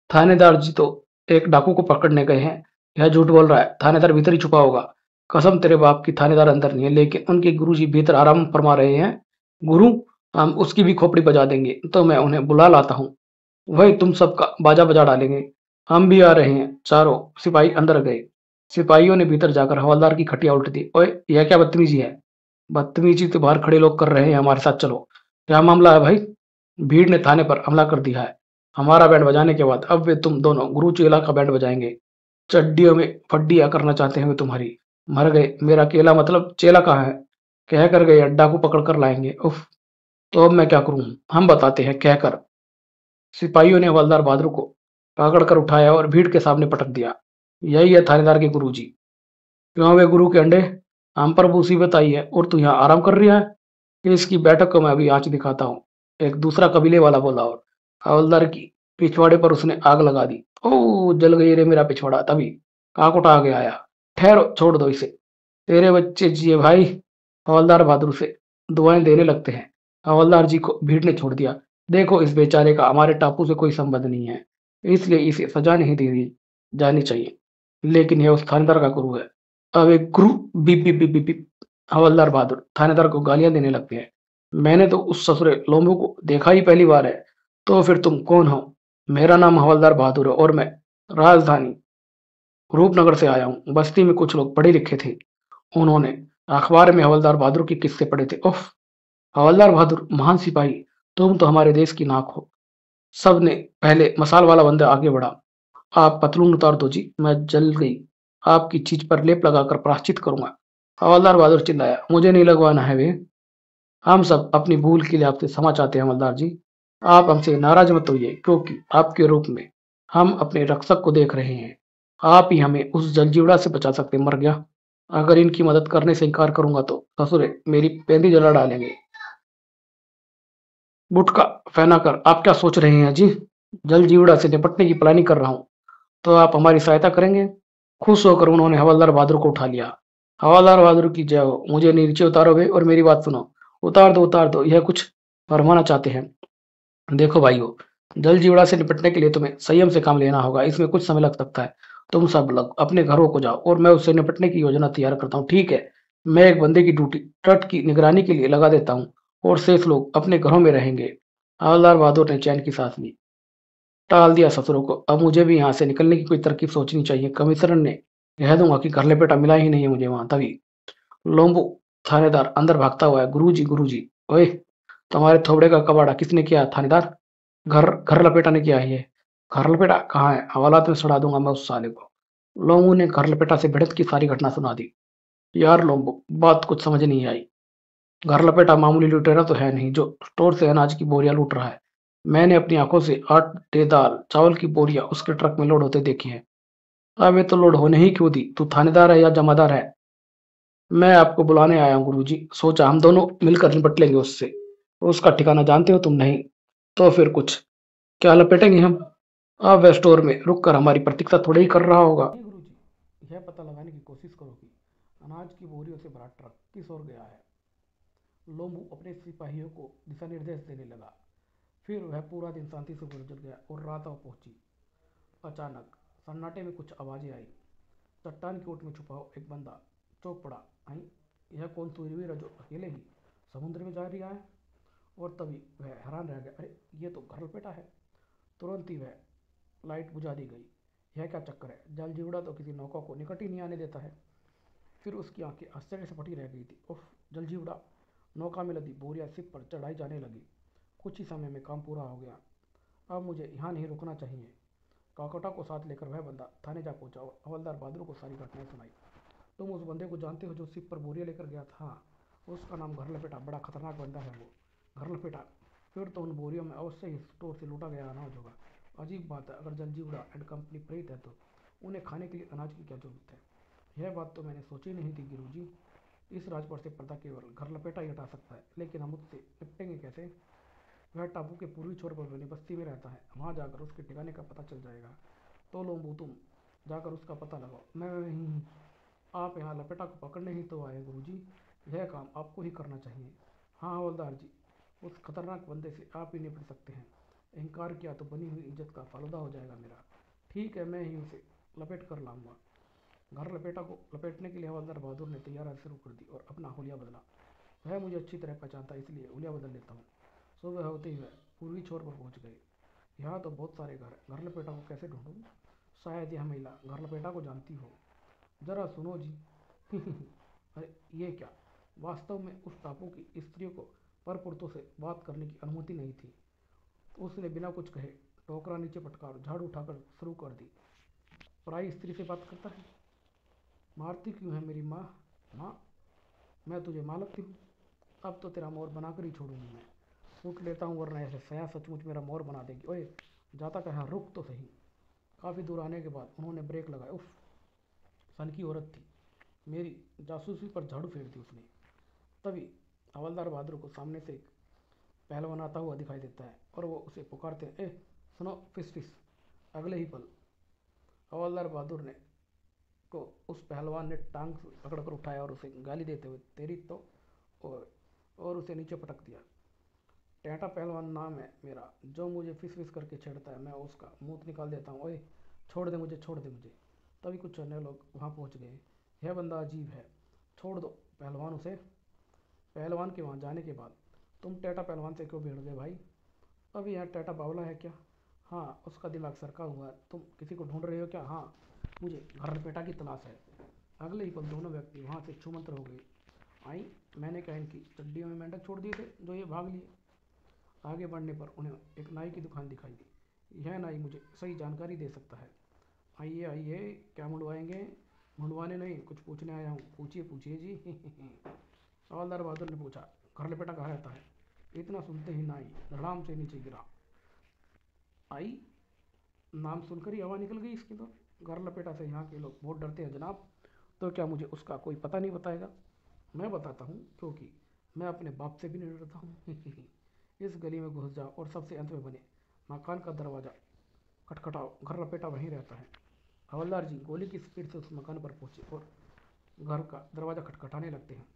थानेदार जी तो एक डाकू को पकड़ने गए हैं। यह झूठ बोल रहा है, थानेदार भीतर ही छुपा होगा। कसम तेरे बाप की, थानेदार अंदर नहीं है, लेकिन उनके गुरुजी भीतर आराम फरमा रहे हैं। गुरु, हम उसकी भी खोपड़ी बजा देंगे, तो मैं उन्हें बुला लाता हूँ। वही तुम सबका बाजा बजा डालेंगे। हम भी आ रहे हैं। चारों सिपाही अंदर गए। सिपाहियों ने भीतर जाकर हवलदार की खटिया उल्ट दी। ओए, यह क्या बदतमीजी है? बदतमीजी तो बाहर खड़े लोग कर रहे हैं, हमारे साथ चलो। क्या मामला है भाई? भीड़ ने थाने पर हमला कर दिया है। हमारा बैंड बजाने के बाद अब वे तुम दोनों गुरु चेला का बैंड बजाएंगे। चड्डियों में फड्डियां करना चाहते हैं वे तुम्हारी। मर गए। मेरा केला मतलब चेला कहाँ है? कह कर गए अड्डा को पकड़ कर लाएंगे। उफ, तो अब मैं क्या करूं? हम बताते हैं कहकर। सिपाहियों ने हवलदार बहादुर को पकड़ कर उठाया और भीड़ के सामने पटक दिया। यही है थानेदार के गुरुजी। क्यों वे गुरु के अंडे? हम पर मुसीबत आई है और तू यहाँ आराम कर रहा है? इसकी बैठक को मैं अभी आंच दिखाता हूँ। एक दूसरा कबीले वाला बोला। और हवलदार की पिछवाड़े पर उसने आग लगा दी। ओ, जल गई रे मेरा पिछवाड़ा। तभी काकुटा आगे आया। ठहरो, छोड़ दो इसे। तेरे बच्चे जिए भाई। हवलदार बहादुर से दुआएं देने लगते हैं। हवलदार जी को भीड़ ने छोड़ दिया। देखो, इस बेचारे का हमारे टापू से कोई संबंध नहीं है, इसलिए इसे सजा नहीं दी जानी चाहिए। लेकिन यह उस थानेदार का गुरु है। अब एक गुरु, beep beep beep beep beep. हवलदार बहादुर थानेदार को गालियां देने लगते हैं। मैंने तो उस ससुरे लोमू को देखा ही पहली बार है। तो फिर तुम कौन हो? मेरा नाम हवलदार बहादुर है और मैं राजधानी रूपनगर से आया हूँ। बस्ती में कुछ लोग पढ़े लिखे थे। उन्होंने अखबार में हवलदार बहादुर के किस्से पढ़े थे। उफ, हवलदार बहादुर महान सिपाही, तुम तो हमारे देश की नाक हो। सबने पहले मसाल वाला बंदा आगे बढ़ा। आप पतलून उतार दो जी, मैं जल गई। आपकी चीज पर लेप लगाकर प्रायश्चित करूंगा। हवलदार बहादुर चिल्लाया। मुझे नहीं लगवाना है वे। हम सब अपनी भूल के लिए आपसे क्षमा चाहते हैं हवलदार जी। आप हमसे नाराज मत होइए, क्योंकि आपके रूप में हम अपने रक्षक को देख रहे हैं। आप ही हमें उस जलजीवड़ा से बचा सकते। मर गया। अगर इनकी मदद करने से इनकार करूंगा तो ससुरे मेरी पेंदी जला डालेंगे। गुटखा फैना कर आप क्या सोच रहे हैं जी? जलजीवड़ा से निपटने की प्लानिंग कर रहा हूँ। तो आप हमारी सहायता करेंगे? खुश होकर उन्होंने हवलदार बहादुर को उठा लिया। हवलदार बहादुर की जय हो। मुझे नीचे उतारोगे और मेरी बात सुनो। उतार दो, उतार दो। यह कुछ फरमाना चाहते हैं? देखो भाइयों, जल जीवड़ा से निपटने के लिए तुम्हें संयम से काम लेना होगा। इसमें कुछ समय लग सकता है। तुम सब लोग अपने घरों को जाओ और मैं उससे निपटने की योजना तैयार करता हूँ, ठीक है? मैं एक बंदे की ड्यूटी तट की निगरानी के लिए लगा देता हूँ और शेष लोग अपने घरों में रहेंगे। हवलदार बहादुर ने चैन की सांस ली। टाल दिया ससुरों को। अब मुझे भी यहाँ से निकलने की कोई तरकीब सोचनी चाहिए। कमिश्नर ने कह दूंगा कि घर लपेटा मिला ही नहीं है मुझे वहां। तभी लोम्बो थानेदार अंदर भागता हुआ है। गुरुजी, गुरुजी। ओए, तुम्हारे थोबड़े का कबाड़ा किसने किया थानेदार? घर घर लपेटा ने किया है ये। घर लपेटा कहाँ है? हवालात में सड़ा दूंगा मैं उस साले को। लोमू ने घर लपेटा से भिड़ंत की सारी घटना सुना दी। यार लोम्बो, बात कुछ समझ नहीं आई। घर लपेटा मामूली लुटेरा तो है नहीं जो स्टोर से अनाज की बोरियां लूट रहा है। मैंने अपनी आंखों से आटे दाल चावल की बोरियां उसके ट्रक में लोड होते देखी हैं। अब ये तो लोड होने ही क्यों दी? तू थानेदार है या जमादार है? मैं आपको बुलाने आया हूँ गुरुजी। सोचा हम दोनों मिलकर निपट लेंगे उससे। उसका ठिकाना जानते हो तुम? नहीं तो फिर कुछ क्या लपेटेंगे हम? अब वह स्टोर में रुक कर हमारी प्रतीक्षा थोड़ी ही कर रहा होगा। गुरुजी, यह पता लगाने की कोशिश करो कि अनाज की बोरियों से भरा ट्रक किस ओर गया है। लोम्बू अपने सिपाहियों को दिशा निर्देश देने लगा। फिर वह पूरा दिन शांति से गुजर गया और रात आ पहुंची। अचानक सन्नाटे में कुछ आवाजें आई। चट्टान की ओट में छुपा एक बंदा चौंक पड़ा। आई, यह कौन सूरवीर है जो अकेले ही समुद्र में जा रहा है? और तभी वह हैरान रह गया। अरे, ये तो घर लपेटा है। तुरंत ही वह लाइट बुझा दी गई। यह क्या चक्कर है? जल जीवड़ा तो किसी नौका को निकट ही नहीं आने देता है। फिर उसकी आंखें आश्चर्य से फटी रह गई थी। उफ, जल जीवड़ा! नौका में लदी बोरियां सिप पर चढ़ाई जाने लगी। कुछ ही समय में काम पूरा हो गया। अब मुझे यहाँ नहीं रुकना चाहिए। काकोटा को साथ लेकर वह बंदा थाने जा पहुंचा और हवलदार बहादुर को सारी घटनाएं सुनाई। तुम उस बंदे को जानते हो जो सिप पर बोरियां लेकर गया था? हाँ, उसका नाम घर लपेटा। बड़ा खतरनाक बंदा है वो। घर लपेटा? फिर तो उन बोरियों में अवश्य ही स्टोर से लूटा गया अनाज होगा। अजीब बात है, अगर जलजीवड़ा एंड कंपनी प्रेरित है तो उन्हें खाने के लिए अनाज की क्या जरूरत है? यह बात तो मैंने सोची नहीं थी गुरुजी। इस राज पर से पर्दा केवल घर लपेटा ही हटा सकता है, लेकिन हम उससे निपटेंगे कैसे? वह टापू के पूर्वी छोर पर बनी बस्ती में रहता है। वहां जाकर उसके ठिकाने का पता चल जाएगा। तो लोम्बू, तुम जाकर उसका पता लगाओ। मैं वहीं हूँ। आप यहाँ लपेटा को पकड़ने ही तो आए गुरुजी। यह काम आपको ही करना चाहिए। हाँ हवलदार जी, उस खतरनाक बंदे से आप ही निपट सकते हैं। इनकार किया तो बनी हुई इज्जत का फालूदा हो जाएगा मेरा। ठीक है, मैं ही उसे लपेट कर लाऊंगा। घर लपेटा को लपेटने के लिए हवलदार बहादुर ने तैयारी शुरू कर दी और अपना हुलिया बदला। वह मुझे अच्छी तरह पहचानता है, इसलिए हुलिया बदल लेता हूँ। सुबह होते ही वह पूर्वी छोर पर पहुंच गए। यहाँ तो बहुत सारे घर हैं। घर लपेटा को कैसे ढूंढूं? शायद यह महिला घर लपेटा को जानती हो। जरा सुनो जी। अरे, ये क्या! वास्तव में उस टापू की स्त्रियों को परपुरुषों से बात करने की अनुमति नहीं थी। उसने बिना कुछ कहे टोकरा नीचे पटका और झाड़ू उठाकर शुरू कर दी। पराई स्त्री से बात करता है? मारती क्यों है मेरी माँ? माँ, मैं तुझे माँ लगती हूँ? अब तो तेरा मोर बनाकर ही छोड़ूंगी मैं। फूट लेता हूँ, वरना ऐसे सया सचमुच मेरा मोर बना देगी। ओए, जाता कहाँ? रुक तो सही। काफ़ी दूर आने के बाद उन्होंने ब्रेक लगाया। उफ, सन की औरत थी। मेरी जासूसी पर झाड़ू फेंक दी उसने। तभी हवलदार बहादुर को सामने से एक पहलवान आता हुआ दिखाई देता है और वो उसे पुकारते हैं, ए सुनो फिस फिस। अगले ही पल हवलदार बहादुर ने को उस पहलवान ने टांग पकड़कर उठाया और उसे गाली देते हुए तेरी तो और, और उसे नीचे पटक दिया। टेंटा पहलवान नाम है मेरा। जो मुझे फिस फिस करके छेड़ता है मैं उसका मुंह निकाल देता हूँ। ओए, छोड़ दे मुझे, छोड़ दे मुझे। तभी कुछ अन्य लोग वहाँ पहुँच गए। यह बंदा अजीब है, छोड़ दो पहलवान उसे। पहलवान के वहाँ जाने के बाद तुम टेटा पहलवान से क्यों भिड़ गए भाई? अभी यहाँ टेटा बावला है क्या? हाँ, उसका दिमाग सरका हुआ है। तुम किसी को ढूंढ रहे हो क्या? हाँ, मुझे घर लपेटा की तलाश है। अगले ही पल दोनों व्यक्ति वहाँ से छूमंतर हो गए। आई, मैंने कहा इनकी चड्डियों में मेंढक छोड़ दिए थे जो ये भाग लिए। आगे बढ़ने पर उन्हें एक नाई की दुकान दिखाई दी। यह नाई मुझे सही जानकारी दे सकता है। आइए आइए, क्या मुंडवाएंगे? मुंडवाने नहीं, कुछ पूछने आया हूँ। पूछिए पूछिए जी। हवलदार बहादुर ने पूछा, घर लपेटा कहाँ रहता है? इतना सुनते ही नाई धड़ाम से नीचे गिरा। आई, नाम सुनकर ही हवा निकल गई इसकी तो। घर लपेटा से यहाँ के लोग बहुत डरते हैं जनाब। तो क्या मुझे उसका कोई पता नहीं बताएगा? मैं बताता हूँ, क्योंकि मैं अपने बाप से भी नहीं डरता हूँ। इस गली में घुस जाओ और सबसे अंत में बने मकान का दरवाज़ा खटखटाओ। घर लपेटा वहीं रहता है। हवलदार जी गोली की स्पीड से उस मकान पर पहुंचे और घर का दरवाज़ा खटखटाने लगते हैं।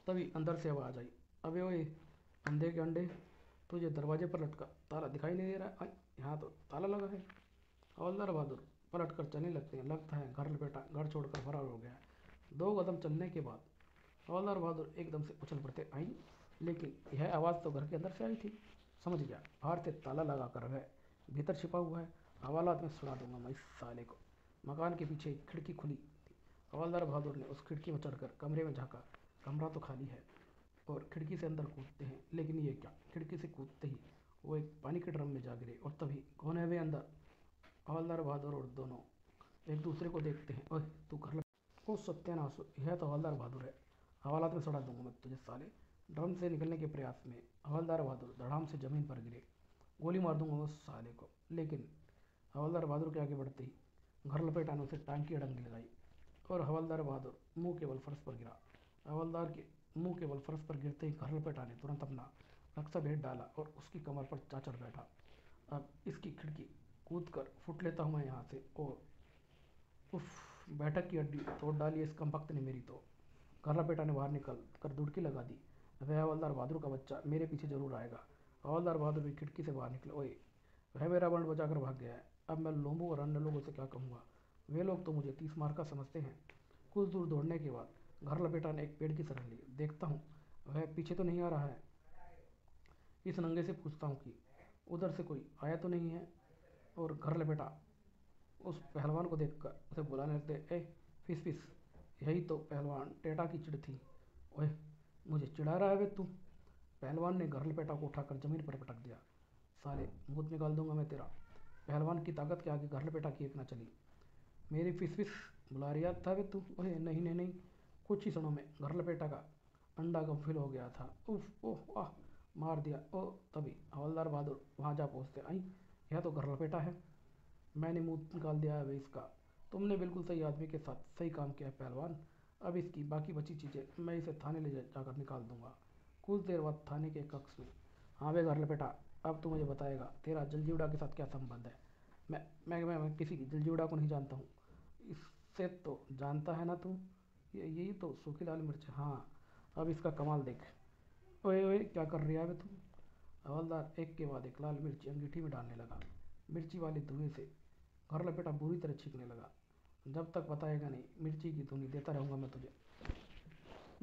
तभी अंदर से आवाज़ आई, अबे ओए अंधे के अंडे, तुझे दरवाजे पर लटका ताला दिखाई नहीं दे रहा है? यहाँ तो ताला लगा है। हवलदार बहादुर पलट कर चलने लगते हैं। लगता है घर लपेटा घर छोड़कर फरार हो गया है। 2 कदम चलने के बाद हवलदार बहादुर एकदम से उछल पड़ते। आई, लेकिन यह आवाज़ तो घर के अंदर से आई थी। समझ गया, बाहर से ताला लगा कर वह भीतर छिपा हुआ है। हवालात में सुना दूंगा मैं इस साले को। मकान के पीछे एक खिड़की खुली थी। हवलदार बहादुर ने उस खिड़की में चढ़कर कमरे में झांका। कमरा तो खाली है और खिड़की से अंदर कूदते हैं। लेकिन ये क्या, खिड़की से कूदते ही वो एक पानी के ड्रम में जा गिरे। और तभी कौन है वे अंदर? हवलदार बहादुर और दोनों एक दूसरे को देखते हैं। ओह, तू कर लग ओ सत्यानाश, यह तो हवलदार बहादुर है। हवालात में सड़ा दूंगा मैं तुझे साले। ड्रम से निकलने के प्रयास में हवलदार बहादुर धड़ाम से जमीन पर गिरे। गोली मार दूंगा उस साले को। लेकिन हवलदार बहादुर के आगे बढ़ते ही घर लपेटा ने उसे टांग की अड़ंगी लगाई और हवलदार बहादुर मुंह केवल फर्श पर गिरा। हवलदार के मुंह केवल फर्श पर गिरते ही घर लपेटा ने तुरंत अपना रक्षा भेद डाला और उसकी कमर पर जा चढ़ बैठा। अब इसकी खिड़की कूद कर फुट लेता हूँ मैं यहाँ से। और उफ, बैठक की हड्डी तोड़ डाली इस कमबख्त ने मेरी तो। घर लपेटा ने बाहर निकल कर दुड़की लगा दी। वह हवलदार बहादुर का बच्चा मेरे पीछे जरूर आएगा। हवलदार बहादुर भी खिड़की से बाहर निकले। ओए, वह मेरा बैंड बजाकर भाग गया है। अब मैं लोमबू और अन्य लोगों से क्या कहूँगा? वे लोग तो मुझे 30 मार का समझते हैं। कुछ दूर दौड़ने के बाद घर लपेटा ने एक पेड़ की शरण ली। देखता हूँ वह पीछे तो नहीं आ रहा है। इस नंगे से पूछता हूँ कि उधर से कोई आया तो नहीं है। और घर लपेटा उस पहलवान को देखकर उसे बुलाने लगते। ए फिस फिस। यही तो पहलवान टेटा की चिड़ थी। ओए, मुझे चिढ़ा रहा है वे तू? पहलवान ने घर लपेटा को उठाकर जमीन पर पटक दिया। साले, मुंह निकाल दूंगा मैं तेरा। पहलवान की ताकत के आगे घर लपेटा की एक न चली। मेरी फिस फिस बुला रहा था वे तू? ओए नहीं नहीं नहीं। कुछ ही क्षणों में घर लपेटा का अंडा गफिल हो गया था। उफ ओह आह, मार दिया। ओ तभी हवलदार बहादुर वहां जा पहुंचते। आई, यह तो घर लपेटा है। मैंने मुंह निकाल दिया है इसका। तुमने बिल्कुल सही आदमी के साथ सही काम किया है पहलवान। अब इसकी बाकी बची चीज़ें मैं इसे थाने ले जाकर निकाल दूंगा। कुछ देर बाद थाने के कक्ष में। हाँ बे घर लपेटा, अब तू मुझे बताएगा तेरा जलजीवड़ा के साथ क्या संबंध है? मैं किसी जलजीवड़ा को नहीं जानता हूँ। इससे तो जानता है ना तू? यही तो सूखी लाल मिर्च है। हाँ, अब इसका कमाल देख। ओए ओए, क्या कर रही है बे तू? हवलदार एक के बाद एक लाल मिर्ची अंगीठी में डालने लगा। मिर्ची वाले धुएं से घर लपेटा बुरी तरह छींकने लगा। जब तक बताएगा नहीं, मिर्ची की धुनी देता रहूंगा मैं तुझे।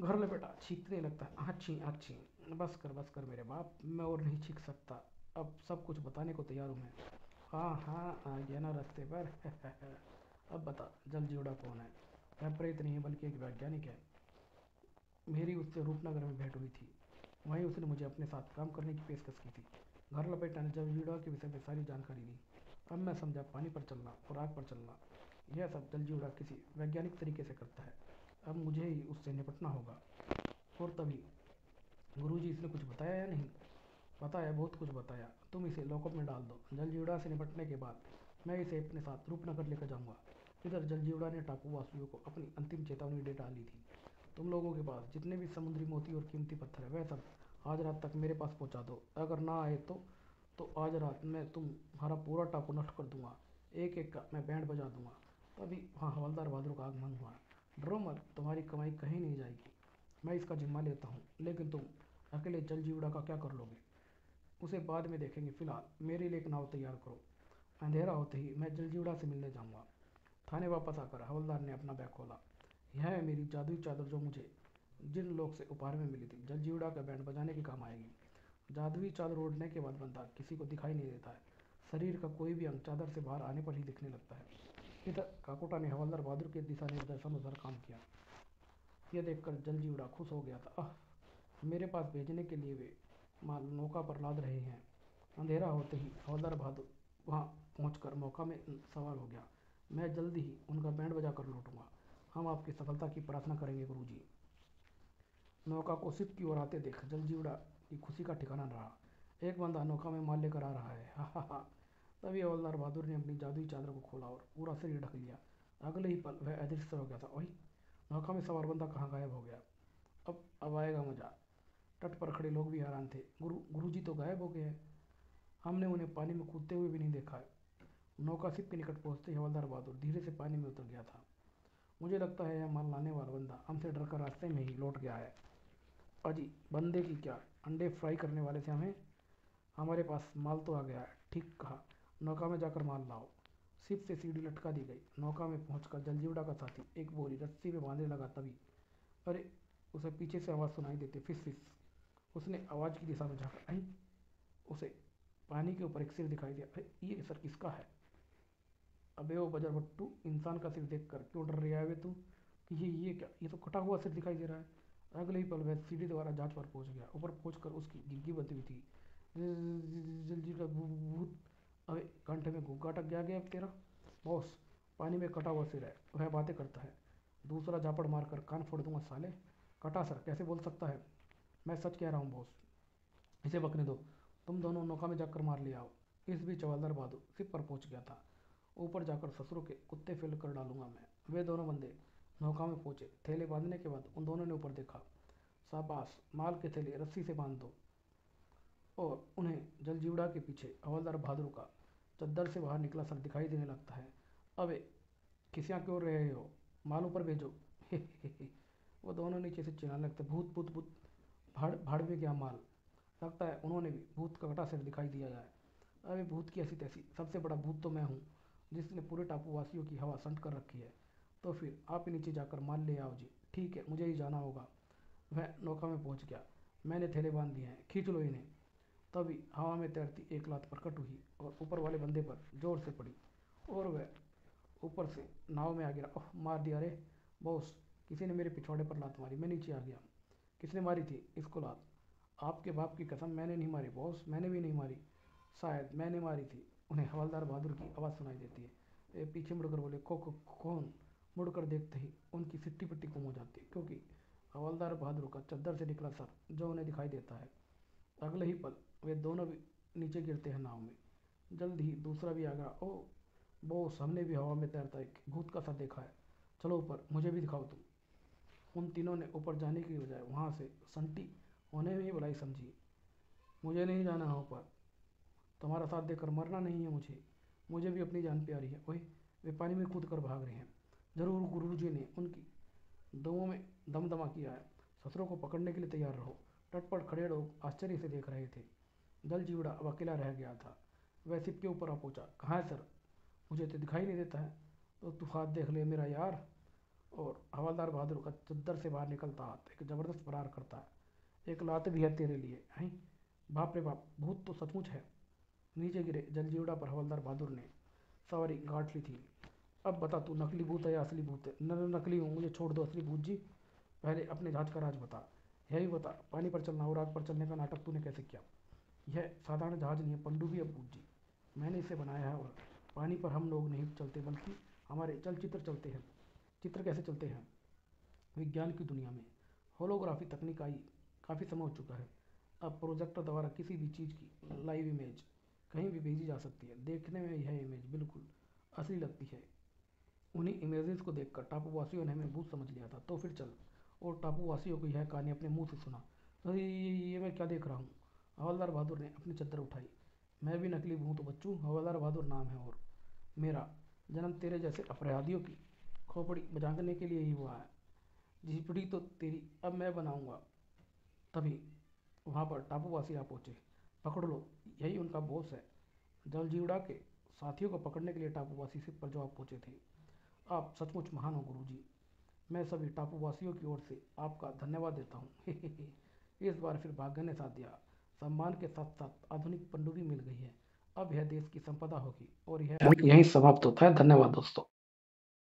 घर लपेटा छींकने लगता है। अच्छी अच्छी, बस कर मेरे बाप, मैं और नहीं छींक सकता। अब सब कुछ बताने को तैयार हूँ मैं। हाँ हाँ, आ गया ना रास्ते पर। अब बता, जल जीवड़ा कौन है? वह प्रेत नहीं है बल्कि एक वैज्ञानिक है। मेरी उससे रूपनगर में भेंट हुई थी। वहीं उसने मुझे अपने साथ काम करने की पेशकश की थी। घर लपेटा ने जल जीवड़ा के विषय में सारी जानकारी दी। अब मैं समझा पानी पर चलना और आग पर चलना, यह सब जलजीवड़ा किसी वैज्ञानिक तरीके से करता है। अब मुझे ही उससे निपटना होगा। और तभी गुरुजी, इसने कुछ बताया या नहीं? बताया, बहुत कुछ बताया। तुम इसे लॉकअप में डाल दो। जलजीवड़ा से निपटने के बाद मैं इसे अपने साथ रूपनगर लेकर जाऊंगा। इधर जलजीवड़ा ने टापूवासियों को अपनी अंतिम चेतावनी दे डाली थी। तुम लोगों के पास जितने भी समुद्री मोती और कीमती पत्थर है वह सब आज रात तक मेरे पास पहुंचा दो। अगर ना आए तो आज रात में तुम्हारा पूरा टापू नष्ट कर दूंगा। एक एक का मैं बैंड बजा दूंगा। तभी वहाँ हवलदार बहादुर का आगमन हुआ। डरो मत, तुम्हारी कमाई कहीं नहीं जाएगी। मैं इसका जिम्मा लेता हूँ। लेकिन तुम अकेले जलजीवड़ा का क्या कर लोगे, उसे बाद में देखेंगे। फिलहाल मेरे लिए एक नाव तैयार करो। अंधेरा होते ही मैं जलजीवड़ा से मिलने जाऊंगा। थाने वापस आकर हवलदार ने अपना बैग खोला। यह है मेरी जादुई चादर जो मुझे जिन लोग से उपहार में मिली थी। जलजीवड़ा का बैंड बजाने के काम आएगी। जादुई चादर ओढ़ने के बाद बंदा किसी को दिखाई नहीं देता है। शरीर का कोई भी अंग चादर से बाहर आने पर ही दिखने लगता है। इधर काकोटा ने हवलदार बहादुर के दिशा निर्देशानुसार काम किया। यह देखकर जलजीवड़ा खुश हो गया था। मेरे पास भेजने के लिए वे माल नौका पर लाद रहे हैं। अंधेरा होते ही हवलदार बहादुर वहाँ पहुँचकर मौका में सवार हो गया। मैं जल्दी ही उनका बैंड बजा कर लौटूंगा। हम आपकी सफलता की प्रार्थना करेंगे गुरुजी। नौका को शिप की ओर आते देख जलजीवड़ा की खुशी का ठिकाना न रहा। एक बंदा नौका में माल लेकर आ रहा है। हा हा हा। तभी हवलदार बहादुर ने अपनी जादुई चादर को खोला और पूरा शरीर ढक लिया। अगले ही पल वह अदृश्य हो गया था। वही नौका में सवार बंदा कहाँ गायब हो गया? अब आएगा मजा। तट पर खड़े लोग भी हैरान थे। गुरुजी तो गायब हो गए हैं। हमने उन्हें पानी में कूदते हुए भी नहीं देखा है। नौका शिप के निकट पहुंचते ही हवलदार बहादुर धीरे से पानी में उतर गया था। मुझे लगता है यह माल लाने वाला बंदा हमसे डरकर रास्ते में ही लौट गया है। अजी, बंदे की क्या, अंडे फ्राई करने वाले से हमें। हमारे पास माल तो आ गया है। ठीक कहा, नौका में जाकर माल लाओ। शिप से सीढ़ी लटका दी गई। नौका में पहुंचकर जलजीवड़ा का साथी एक बोरी रस्सी में बांधने लगा। तभी अरे, उसे पीछे से आवाज़ सुनाई देती। फिस फिस। उसने आवाज़ की दिशा में झांका। आई, उसे पानी के ऊपर एक सिर दिखाई दिया। अरे, ये सिर किसका है? अबे ओ बजरबट्टू, इंसान का सिर देखकर क्यों डर रहा है बे तू? कि ये क्या, ये तो कटा हुआ सिर दिखाई दे रहा है। अगले ही पल वह सीढ़ी द्वारा जांच पर पहुंच गया। ऊपर पहुंचकर उसकी गिग्गी बंधी हुई थी। जल्दी का भूत। अबे कंठे में घुग्गा अटक गया गया तेरा। बॉस, पानी में कटा हुआ सिर है, वह बातें करता है। दूसरा झापड़ मारकर कान फोड़ दूंगा साले। कटा सर कैसे बोल सकता है? मैं सच कह रहा हूँ बॉस, इसे बकने दो। तुम दोनों नौका में जाकर मार ले आओ। इस बीच हवलदार बहादुर सिप पर पहुंच गया था। ऊपर जाकर ससुरों के कुत्ते फेल कर डालूंगा मैं। वे दोनों बंदे नौका में पहुंचे। थैले बांधने के बाद उन दोनों ने ऊपर देखा। शाबाश, माल के थैले रस्सी से बांध दो। और उन्हें जलजीवड़ा के पीछे हवलदार बहादुर का चद्दर से बाहर निकला सर दिखाई देने लगता है। अबे खिसियाँ क्यों रहे हो? माल ऊपर भेजो। वो दोनों नीचे से चिल्लाने लगते, भूत भूत भूत, भाड़ भाड़ में क्या माल। लगता है उन्होंने भी भूत का कटा सिर दिखाई दिया जाए। अभी भूत की ऐसी तैसी, सबसे बड़ा भूत तो मैं हूँ, जिसने पूरे टापू वासियों की हवा संट कर रखी है। तो फिर आप ही नीचे जाकर माल ले आओ जी। ठीक है, मुझे ही जाना होगा। वह नौका में पहुंच गया। मैंने थैले बांध दिए हैं, खींच लो इन्हें। तभी हवा में तैरती एक लात प्रकट हुई और ऊपर वाले बंदे पर जोर से पड़ी, और वह ऊपर से नाव में आ गिरा। ओह, मार दिया रे बॉस, किसी ने मेरे पिछवाड़े पर लात मारी, मैं नीचे आ गया। किसने मारी थी इसको लात? आपके बाप की कसम, मैंने नहीं मारी बॉस, मैंने भी नहीं मारी। शायद मैंने मारी थी। उन्हें हवलदार बहादुर की आवाज़ सुनाई देती है। वे पीछे मुड़कर बोले, को कौन? मुड़कर देखते ही उनकी सिट्टी पिट्टी गुम हो जाती है, क्योंकि हवलदार बहादुर का चद्दर से निकला सर जो उन्हें दिखाई देता है। अगले ही पल वे दोनों भी नीचे गिरते हैं नाव में। जल्द ही दूसरा भी आ गया। ओ बॉस, हमने भी हवा में तैरता एक भूत का सर देखा है, चलो ऊपर, मुझे भी दिखाओ तुम। उन तीनों ने ऊपर जाने की बजाय वहां से संटी होने में ही भलाई समझी। मुझे नहीं जाना है ऊपर, तुम्हारा साथ देकर मरना नहीं है मुझे, मुझे भी अपनी जान प्यारी है। ओए, वे पानी में कूद कर भाग रहे हैं। जरूर गुरुजी ने उनकी दमों में दमदमा किया है। ससुरों को पकड़ने के लिए तैयार रहो। तट पर खड़े लोग आश्चर्य से देख रहे थे। जल जीवड़ा अब अकेला रह गया था। वह सिप के ऊपर आ पहुंचा। कहाँ है सर? मुझे तो दिखाई नहीं देता है। तो तू हाथ देख ले मेरा यार। और हवलदार बहादुर का चद्दर से बाहर निकलता हाथ एक जबरदस्त प्रहार करता है। एक लात भी है तेरे लिए, हैं? बाप रे बाप, भूत तो सचमुच है। नीचे गिरे जलजीवड़ा पर हवलदार बहादुर ने सवारी गांठ ली थी। अब बता, तू नकली भूत है या असली भूत है? नकली हूँ, मुझे छोड़ दो असली भूत जी। पहले अपने जहाज का राज बता। यह भी बता, पानी पर चलना और आग पर चलने का नाटक तूने कैसे किया? यह साधारण जहाज नहीं है पनडुब्बी है भूत जी, मैंने इसे बनाया है। और पानी पर हम लोग नहीं चलते, बल्कि हमारे चलचित्र चलते हैं। चित्र कैसे चलते हैं? विज्ञान की दुनिया में होलोग्राफी तकनीक आई काफ़ी समय हो चुका है। अब प्रोजेक्टर द्वारा किसी भी चीज़ की लाइव इमेज कहीं भी भेजी जा सकती है। देखने में यह इमेज बिल्कुल असली लगती है। उन्हीं इमेजेस को देखकर टापूवासियों ने हमें भूत समझ लिया था। तो फिर चल और टापूवासियों को यह कहानी अपने मुंह से सुना। तो ये मैं क्या देख रहा हूँ? हवलदार बहादुर ने अपनी चद्दर उठाई। मैं भी नकली भूत बच्चू, हवलदार बहादुर नाम है, और मेरा जन्म तेरे जैसे अपराधियों की खोपड़ी बजाने के लिए ही हुआ है। झिपड़ी तो तेरी अब मैं बनाऊंगा। तभी वहाँ पर टापूवासी आ पहुंचे। पकड़ लो, यही उनका बॉस है। जलजीवड़ा के साथियों को पकड़ने के लिए टापूवासी सिप पर जो आप पहुंचे थे। आप सचमुच महान हो गुरुजी। मैं सभी टापूवासियों की ओर से आपका धन्यवाद देता हूँ। इस बार फिर भाग्य ने साथ दिया। सम्मान के साथ साथ आधुनिक पनडुब्बी मिल गई है। अब यह देश की संपदा होगी। और यह यहीं समाप्त होता है। धन्यवाद दोस्तों।